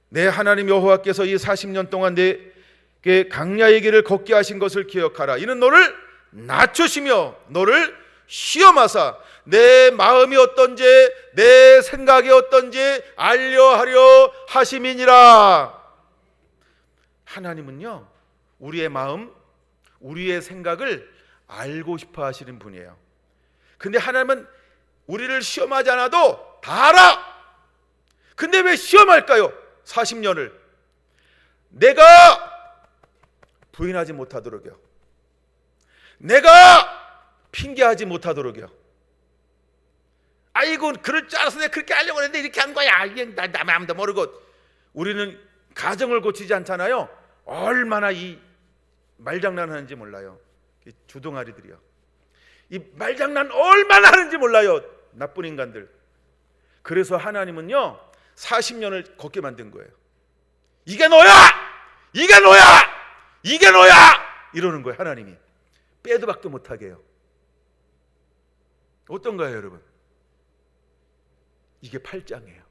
내 하나님 여호와께서 이 40년 동안 내게 광야의 길을 걷게 하신 것을 기억하라. 이는 너를 낮추시며 너를 시험하사 내 마음이 어떤지 내 생각이 어떤지 알려하려 하심이니라. 하나님은요, 우리의 마음, 우리의 생각을 알고 싶어 하시는 분이에요. 근데 하나님은 우리를 시험하지 않아도 다 알아. 근데 왜 시험할까요? 40년을 내가 부인하지 못하도록요, 내가 핑계하지 못하도록요. 아이고 그럴 줄 알아서 내가 그렇게 하려고 했는데 이렇게 한 거야. 이게 나 마음도 모르고. 우리는 가정을 고치지 않잖아요. 얼마나 이 말장난 하는지 몰라요. 이 주둥아리들이요, 이 말장난 얼마나 하는지 몰라요, 나쁜 인간들. 그래서 하나님은요 40년을 걷게 만든 거예요. 이게 너야! 이게 너야! 이게 너야! 이러는 거예요. 하나님이 빼도 박도 못하게 해요. 어떤가요 여러분? 이게 8장이에요.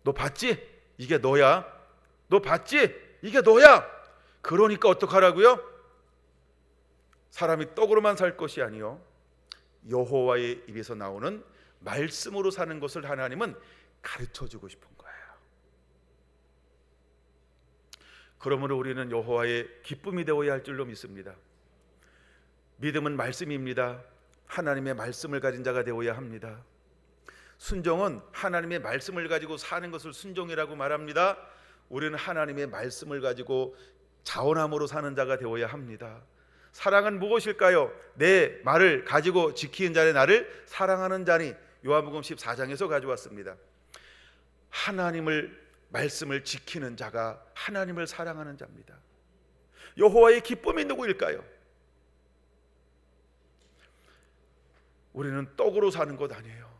너 봤지? 이게 너야. 너 봤지? 이게 너야. 그러니까 어떡하라고요? 사람이 떡으로만 살 것이 아니요 여호와의 입에서 나오는 말씀으로 사는 것을 하나님은 가르쳐주고 싶은 거예요. 그러므로 우리는 여호와의 기쁨이 되어야 할 줄로 믿습니다. 믿음은 말씀입니다. 하나님의 말씀을 가진 자가 되어야 합니다. 순종은 하나님의 말씀을 가지고 사는 것을 순종이라고 말합니다. 우리는 하나님의 말씀을 가지고 자원함으로 사는 자가 되어야 합니다. 사랑은 무엇일까요? 내 말을 가지고 지키는 자의 나를 사랑하는 자니. 요한복음 14장에서 가져왔습니다. 하나님을 말씀을 지키는 자가 하나님을 사랑하는 자입니다. 여호와의 기쁨이 누구일까요? 우리는 떡으로 사는 것 아니에요.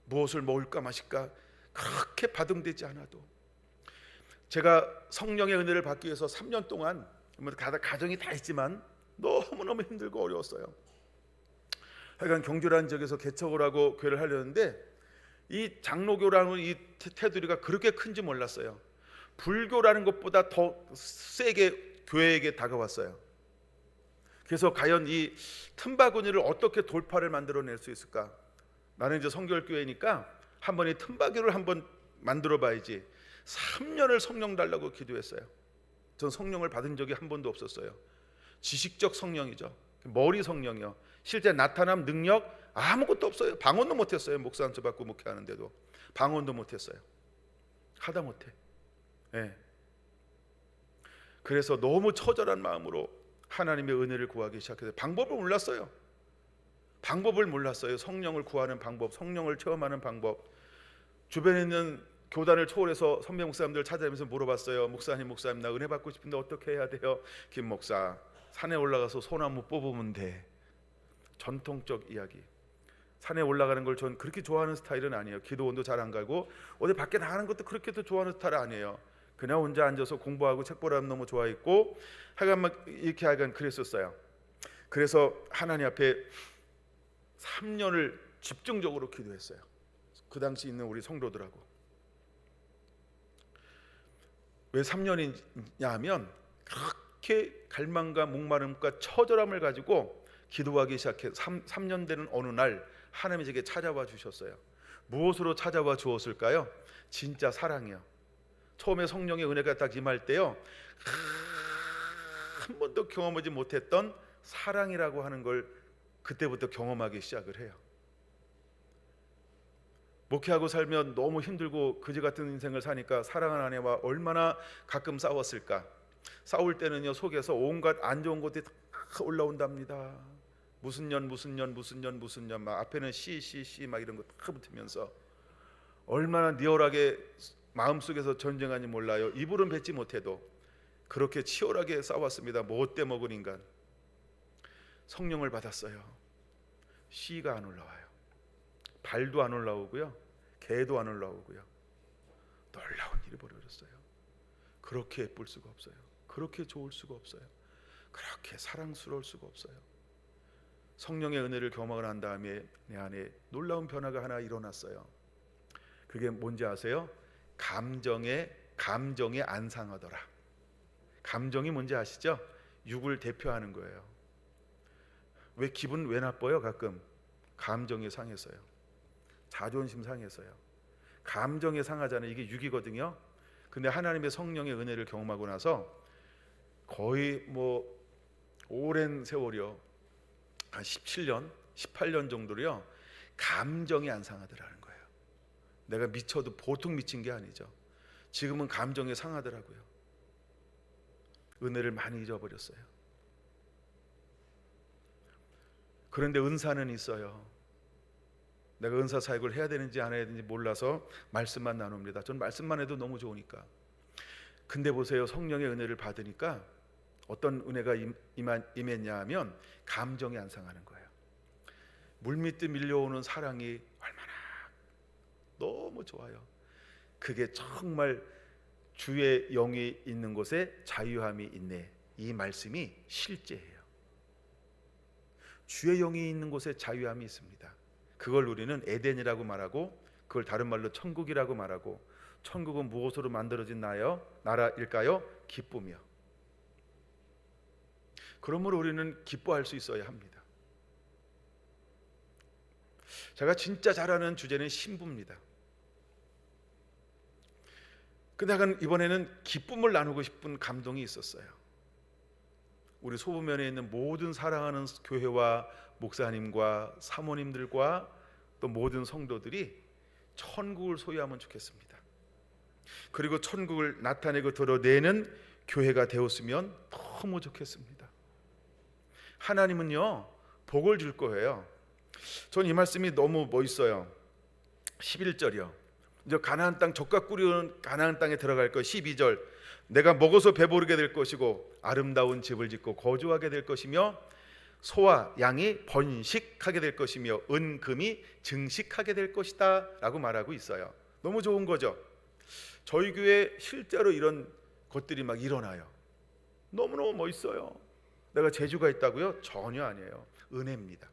무엇을 먹을까 마실까 그렇게 바등되지 않아도, 제가 성령의 은혜를 받기 위해서 3년 동안 가정이 다 있지만 너무너무 힘들고 어려웠어요. 하여간 경주라는 지역에서 개척을 하고 교회를 하려는데 이 장로교라는 이 테두리가 그렇게 큰지 몰랐어요. 불교라는 것보다 더 세게 교회에게 다가왔어요. 그래서 과연 이 틈바구니를 어떻게 돌파를 만들어낼 수 있을까? 나는 이제 성결교회니까 한번 이 틈바구니를 한번 만들어 봐야지. 3년을 성령 달라고 기도했어요. 전 성령을 받은 적이 한 번도 없었어요. 지식적 성령이죠. 머리 성령이요. 실제 나타남 능력 아무것도 없어요. 방언도 못했어요. 목사 안수 받고 목회하는데도 방언도 못했어요. 하다 못해. 네. 그래서 너무 처절한 마음으로 하나님의 은혜를 구하기 시작해서 방법을 몰랐어요. 성령을 구하는 방법, 성령을 체험하는 방법. 주변에 있는 교단을 초월해서 선배 목사님들 찾아다니면서 물어봤어요. 목사님 나 은혜 받고 싶은데 어떻게 해야 돼요? 김 목사, 산에 올라가서 소나무 뽑으면 돼. 전통적 이야기. 산에 올라가는 걸 전 그렇게 좋아하는 스타일은 아니에요. 기도원도 잘 안 가고 어디 밖에 나가는 것도 그렇게 또 좋아하는 스타일 아니에요. 그냥 혼자 앉아서 공부하고 책 보라면 너무 좋아했고 하여간 막 이렇게 하여간 그랬었어요. 그래서 하나님 앞에 3년을 집중적으로 기도했어요. 그 당시 있는 우리 성도들하고. 왜 3년이냐 하면 그렇게 갈망과 목마름과 처절함을 가지고 기도하기 시작해 3년 되는 어느 날 하나님이 제게 찾아와 주셨어요. 무엇으로 찾아와 주었을까요? 진짜 사랑이요. 처음에 성령의 은혜가 딱 임할 때요, 한 번도 경험하지 못했던 사랑이라고 하는 걸 그때부터 경험하기 시작을 해요. 목회하고 살면 너무 힘들고 그지 같은 인생을 사니까 사랑하는 아내와 얼마나 가끔 싸웠을까. 싸울 때는요 속에서 온갖 안 좋은 것들이 다 올라온답니다. 무슨 년 막 앞에는 씨 막 이런 거 다 붙으면서 얼마나 리얼하게 마음속에서 전쟁하는지 몰라요. 입으로는 뱉지 못해도 그렇게 치열하게 싸웠습니다. 못돼 먹은 인간. 성령을 받았어요. 씨가 안 올라와요. 발도 안 올라오고요, 개도 안 올라오고요. 놀라운 일이 벌어졌어요. 그렇게 예쁠 수가 없어요. 그렇게 좋을 수가 없어요. 그렇게 사랑스러울 수가 없어요. 성령의 은혜를 경험을 한 다음에 내 안에 놀라운 변화가 하나 일어났어요. 그게 뭔지 아세요? 감정에 안 상하더라. 감정이 뭔지 아시죠? 육을 대표하는 거예요. 왜 기분 왜 나빠요? 가끔 감정이 상해서요. 자존심 상해서요. 감정이 상하잖아요. 이게 육이거든요. 근데 하나님의 성령의 은혜를 경험하고 나서 거의 오랜 세월이요, 한 17년, 18년 정도로요, 감정이 안 상하더라는 거예요. 내가 미쳐도 보통 미친 게 아니죠. 지금은 감정이 상하더라고요. 은혜를 많이 잊어버렸어요. 그런데 은사는 있어요. 내가 은사 사역을 해야 되는지 안 해야 되는지 몰라서 말씀만 나눕니다. 전 말씀만 해도 너무 좋으니까. 근데 보세요, 성령의 은혜를 받으니까 어떤 은혜가 임했냐 하면 감정이 안 상하는 거예요. 물밀듯 밀려오는 사랑이 얼마나 너무 좋아요. 그게 정말 주의 영이 있는 곳에 자유함이 있네, 이 말씀이 실제예요. 주의 영이 있는 곳에 자유함이 있습니다. 그걸 우리는 에덴이라고 말하고, 그걸 다른 말로 천국이라고 말하고, 천국은 무엇으로 만들어진 나라일까요? 기쁨이요. 그러므로 우리는 기뻐할 수 있어야 합니다. 제가 진짜 잘 아는 주제는 신부입니다. 근데 이번에는 기쁨을 나누고 싶은 감동이 있었어요. 우리 소부면에 있는 모든 사랑하는 교회와 목사님과 사모님들과 또 모든 성도들이 천국을 소유하면 좋겠습니다. 그리고 천국을 나타내고 드러내는 교회가 되었으면 너무 좋겠습니다. 하나님은요, 복을 줄 거예요. 전 이 말씀이 너무 멋있어요. 11절이요. 이제 가나안 땅, 젖과 꿀이 흐르는 가나안 땅에 들어갈 것. 12절, 내가 먹어서 배부르게 될 것이고 아름다운 집을 짓고 거주하게 될 것이며 소와 양이 번식하게 될 것이며 은금이 증식하게 될 것이다 라고 말하고 있어요. 너무 좋은 거죠. 저희 교회 실제로 이런 것들이 막 일어나요. 너무너무 멋있어요. 내가 재주가 있다고요? 전혀 아니에요. 은혜입니다.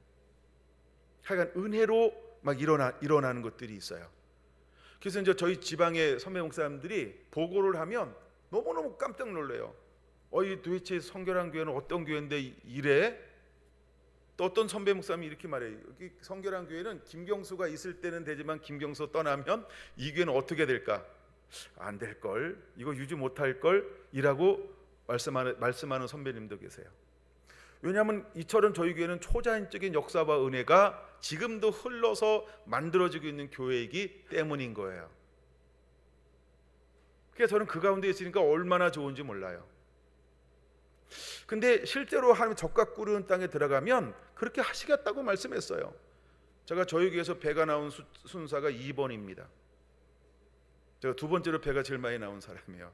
하여간 은혜로 막 일어나는 것들이 있어요. 그래서 이제 저희 지방의 선배 목사님들이 보고를 하면 너무너무 깜짝 놀래요. 이 도대체 성결한 교회는 어떤 교회인데 이래? 또 어떤 선배 목사님이 이렇게 말해요. 여기 성결한 교회는 김경수가 있을 때는 되지만 김경수 떠나면 이 교회는 어떻게 될까? 안 될걸, 이거 유지 못할걸 이라고 말씀하는 선배님도 계세요. 왜냐하면 이처럼 저희 교회는 초자연적인 역사와 은혜가 지금도 흘러서 만들어지고 있는 교회이기 때문인 거예요. 그래서 저는 그 가운데 있으니까 얼마나 좋은지 몰라요. 근데 실제로 하나님 젖과 꿀 흐르는 땅에 들어가면 그렇게 하시겠다고 말씀했어요. 제가 저희 교회에서 배가 나온 순서가 2번입니다. 제가 두 번째로 배가 제일 많이 나온 사람이에요.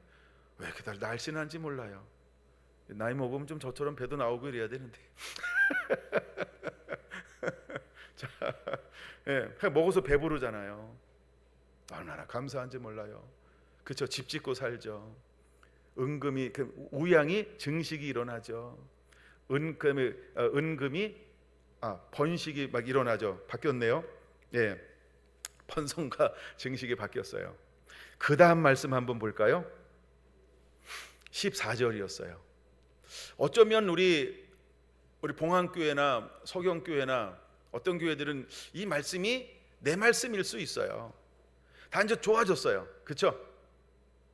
왜 이렇게 날씬한지 몰라요. 나이 먹으면 좀 저처럼 배도 나오고 이래야 되는데. 자, 먹어서 배부르잖아요. 얼마나 감사한지 몰라요. 그렇죠? 집 짓고 살죠. 은금이, 우양이 증식이 일어나죠. 은금이 번식이 막 일어나죠. 바뀌었네요. 예, 번성과 증식이 바뀌었어요. 그 다음 말씀 한번 볼까요? 14절이었어요. 어쩌면 우리 봉안교회나 서경교회나 어떤 교회들은 이 말씀이 내 말씀일 수 있어요. 다 이제 좋아졌어요. 그렇죠?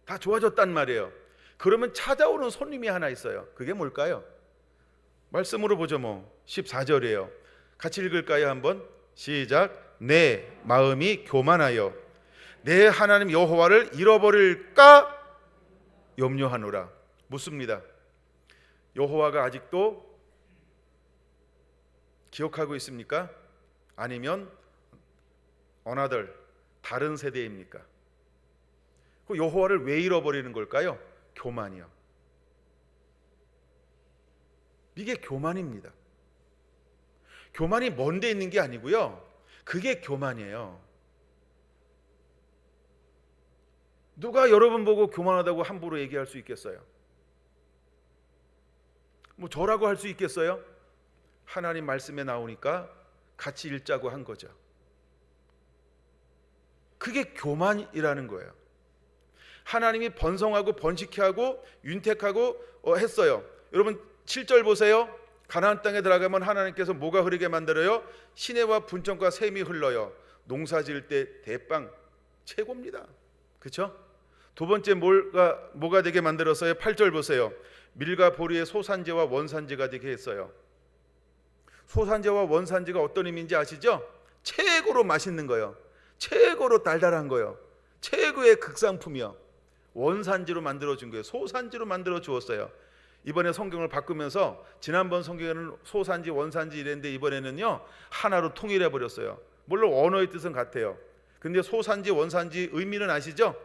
다 좋아졌단 말이에요. 그러면 찾아오는 손님이 하나 있어요. 그게 뭘까요? 말씀으로 보죠. 14절이에요. 같이 읽을까요? 한번 시작. 내 마음이 교만하여 내 하나님 여호와를 잃어버릴까 염려하노라. 묻습니다. 여호와가 아직도 기억하고 있습니까? 아니면 다른 세대입니까? 그 여호와를 왜 잃어버리는 걸까요? 교만이요. 이게 교만입니다. 교만이 먼데 있는 게 아니고요, 그게 교만이에요. 누가 여러분 보고 교만하다고 함부로 얘기할 수 있겠어요? 뭐 저라고 할 수 있겠어요? 하나님 말씀에 나오니까 같이 읽자고 한 거죠. 그게 교만이라는 거예요. 하나님이 번성하고 번식케 하고 윤택하고 했어요. 여러분 7절 보세요. 가나안 땅에 들어가면 하나님께서 뭐가 흐르게 만들어요? 시내와 분정과 샘이 흘러요. 농사 지을 때 대빵 최고입니다. 그렇죠? 두 번째 뭐가 되게 만들었어요? 8절 보세요. 밀과 보리의 소산지와 원산지가 되게 했어요. 소산지와 원산지가 어떤 의미인지 아시죠? 최고로 맛있는 거예요. 최고로 달달한 거예요. 최고의 극상품이요. 원산지로 만들어준 거예요. 소산지로 만들어 주었어요. 이번에 성경을 바꾸면서 지난번 성경에는 소산지 원산지 이랬는데 이번에는요 하나로 통일해 버렸어요. 물론 언어의 뜻은 같아요. 근데 소산지 원산지 의미는 아시죠?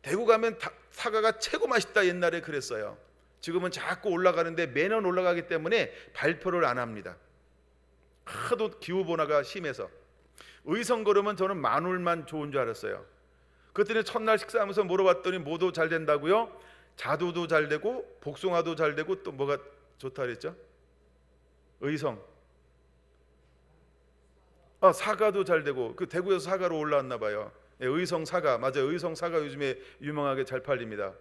대구 가면 사과가 최고 맛있다 옛날에 그랬어요. 지금은 자꾸 올라가는데 매년 올라가기 때문에 발표를 안 합니다. 하도 기후변화가 심해서. 의성 걸으면 저는 마늘만 좋은 줄 알았어요. 그랬더니 첫날 식사하면서 물어봤더니 뭐도 잘 된다고요? 자두도 잘 되고 복숭아도 잘 되고 또 뭐가 좋다 그랬죠? 의성. 사과도 잘 되고 그 대구에서 사과로 올라왔나 봐요. 예, 의성 사과 맞아요. 의성 사과 요즘에 유명하게 잘 팔립니다.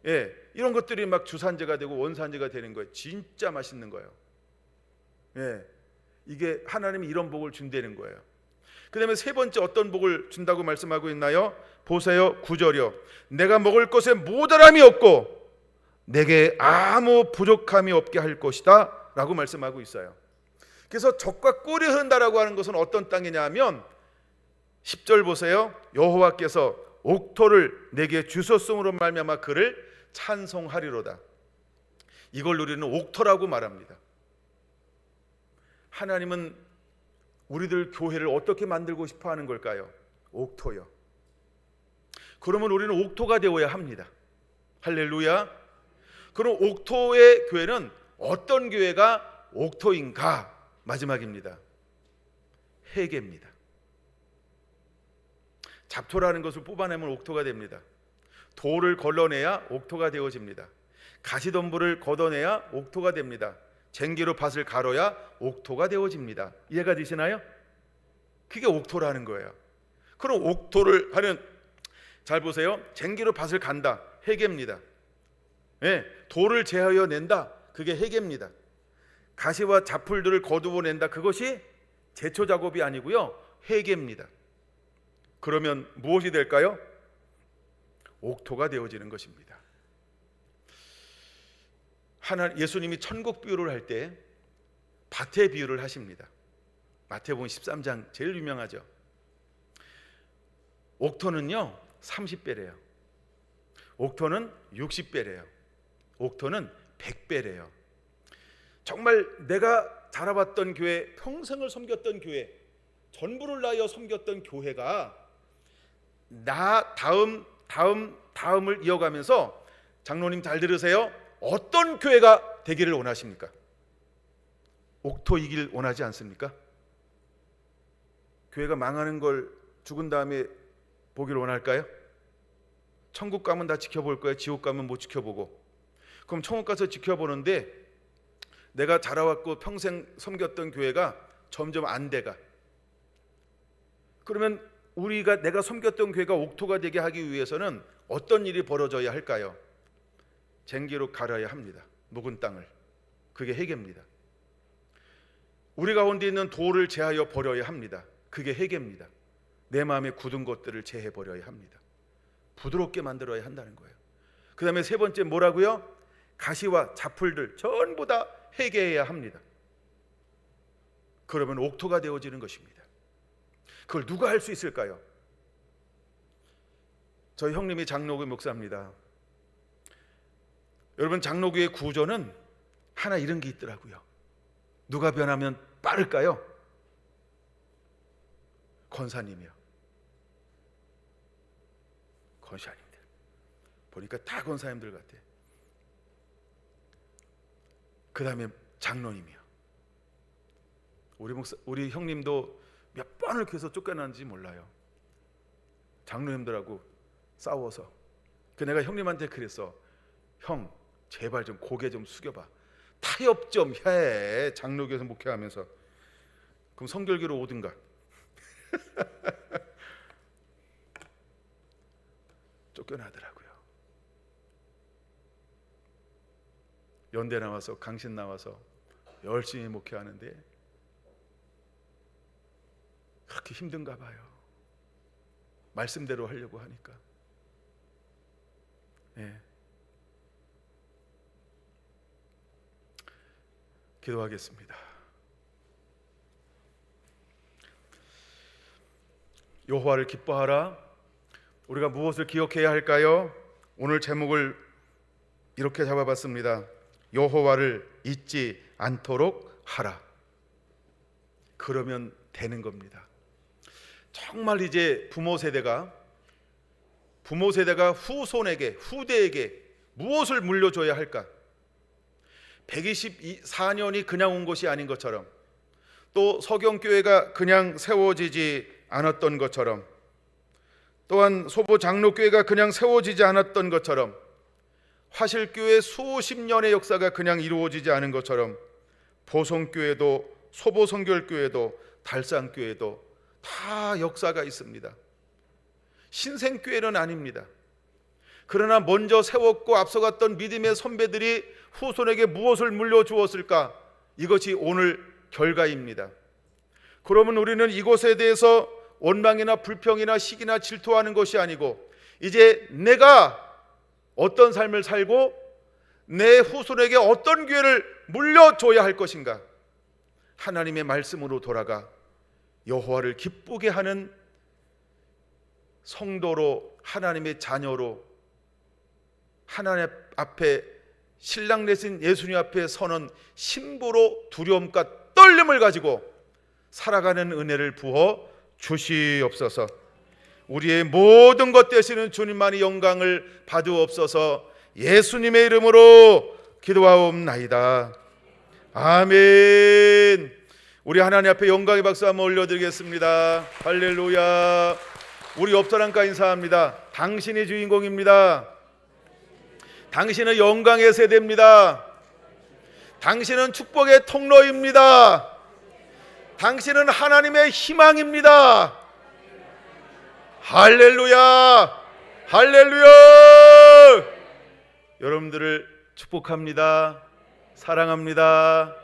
예, 이런 것들이 막 주산지가 되고 원산지가 되는 거예요. 진짜 맛있는 거예요. 예, 이게 하나님이 이런 복을 준다는 거예요. 그 다음에 세 번째 어떤 복을 준다고 말씀하고 있나요? 보세요. 9절이요. 내가 먹을 것에 모자람이 없고 내게 아무 부족함이 없게 할 것이다 라고 말씀하고 있어요. 그래서 젖과 꿀이 흐른다라고 하는 것은 어떤 땅이냐 하면 10절 보세요. 여호와께서 옥토를 내게 주셨음으로 말미암아 그를 찬송하리로다. 이걸 우리는 옥토라고 말합니다. 하나님은 우리들 교회를 어떻게 만들고 싶어 하는 걸까요? 옥토요. 그러면 우리는 옥토가 되어야 합니다. 할렐루야. 그럼 옥토의 교회는 어떤 교회가 옥토인가? 마지막입니다. 회개입니다. 잡초라는 것을 뽑아내면 옥토가 됩니다. 돌을 걸러내야 옥토가 되어집니다. 가시덤불을 걷어내야 옥토가 됩니다. 쟁기로 밭을 갈아야 옥토가 되어집니다. 이해가 되시나요? 그게 옥토라는 거예요. 그럼 옥토를 하는, 잘 보세요. 쟁기로 밭을 간다. 회개입니다. 네, 돌을 제하여 낸다. 그게 회개입니다. 가시와 잡풀들을 거두어 낸다. 그것이 제초 작업이 아니고요. 회개입니다. 그러면 무엇이 될까요? 옥토가 되어지는 것입니다. 예수님이 천국 비유를 할 때 밭의 비유를 하십니다. 마태복음 13장 제일 유명하죠. 옥토는요 30배래요. 옥토는 60배래요. 옥토는 100배래요. 정말 내가 자라봤던 교회, 평생을 섬겼던 교회, 전부를 다하여 섬겼던 교회가 나 다음을 이어가면서, 장로님 잘 들으세요. 어떤 교회가 되기를 원하십니까? 옥토이길 원하지 않습니까? 교회가 망하는 걸 죽은 다음에 보기를 원할까요? 천국 가면 다 지켜볼 거예요? 지옥 가면 못 지켜보고? 그럼 천국 가서 지켜보는데 내가 자라왔고 평생 섬겼던 교회가 점점 안 돼가. 그러면 내가 섬겼던 교회가 옥토가 되게 하기 위해서는 어떤 일이 벌어져야 할까요? 쟁기로 갈아야 합니다. 묵은 땅을. 그게 회개입니다. 우리 가운데 있는 돌을 제하여 버려야 합니다. 그게 회개입니다. 내 마음에 굳은 것들을 제해 버려야 합니다. 부드럽게 만들어야 한다는 거예요. 그 다음에 세 번째 뭐라고요? 가시와 잡풀들 전부 다 회개해야 합니다. 그러면 옥토가 되어지는 것입니다. 그걸 누가 할 수 있을까요? 저희 형님이 장로교 목사입니다. 여러분, 장로교의 구조는 하나 이런 게 있더라고요. 누가 변하면 빠를까요? 권사님이요. 권사님들 보니까 다 권사님들 같아. 그 다음에 장로님이요. 우리 형님도 몇 번을 교회에서 쫓겨났는지 몰라요. 장로님들하고 싸워서. 내가 형님한테 그랬어. 형, 제발 좀 고개 좀 숙여봐. 타협 좀 해. 장로교에서 목회하면서. 그럼 성결교로 오든가. 쫓겨나더라고요. 연대 나와서, 강신 나와서 열심히 목회하는데 그렇게 힘든가 봐요. 말씀대로 하려고 하니까. 예. 기도하겠습니다. 여호와를 기뻐하라. 우리가 무엇을 기억해야 할까요? 오늘 제목을 이렇게 잡아봤습니다. 여호와를 잊지 않도록 하라. 그러면 되는 겁니다. 정말 이제 부모 세대가 후손에게, 후대에게 무엇을 물려줘야 할까? 124년이 그냥 온 것이 아닌 것처럼, 또 서경교회가 그냥 세워지지 않았던 것처럼, 또한 소보 장로교회가 그냥 세워지지 않았던 것처럼, 화실교회 수십 년의 역사가 그냥 이루어지지 않은 것처럼, 보성교회도 소보성결교회도 달산교회도 다 역사가 있습니다. 신생교회는 아닙니다. 그러나 먼저 세웠고 앞서갔던 믿음의 선배들이 후손에게 무엇을 물려주었을까? 이것이 오늘 결과입니다. 그러면 우리는 이것에 대해서 원망이나 불평이나 시기나 질투하는 것이 아니고, 이제 내가 어떤 삶을 살고 내 후손에게 어떤 기회를 물려줘야 할 것인가? 하나님의 말씀으로 돌아가 여호와를 기쁘게 하는 성도로, 하나님의 자녀로, 하나님 앞에, 신랑 되신 예수님 앞에 서는 신부로 두려움과 떨림을 가지고 살아가는 은혜를 부어 주시옵소서. 우리의 모든 것 되시는 주님만이 영광을 받으옵소서. 예수님의 이름으로 기도하옵나이다. 아멘. 우리 하나님 앞에 영광의 박수 한번 올려드리겠습니다. 할렐루야. 우리 옆 사람과 인사합니다. 당신이 주인공입니다. 당신은 영광의 세대입니다. 당신은 축복의 통로입니다. 당신은 하나님의 희망입니다. 할렐루야. 할렐루야. 여러분들을 축복합니다. 사랑합니다.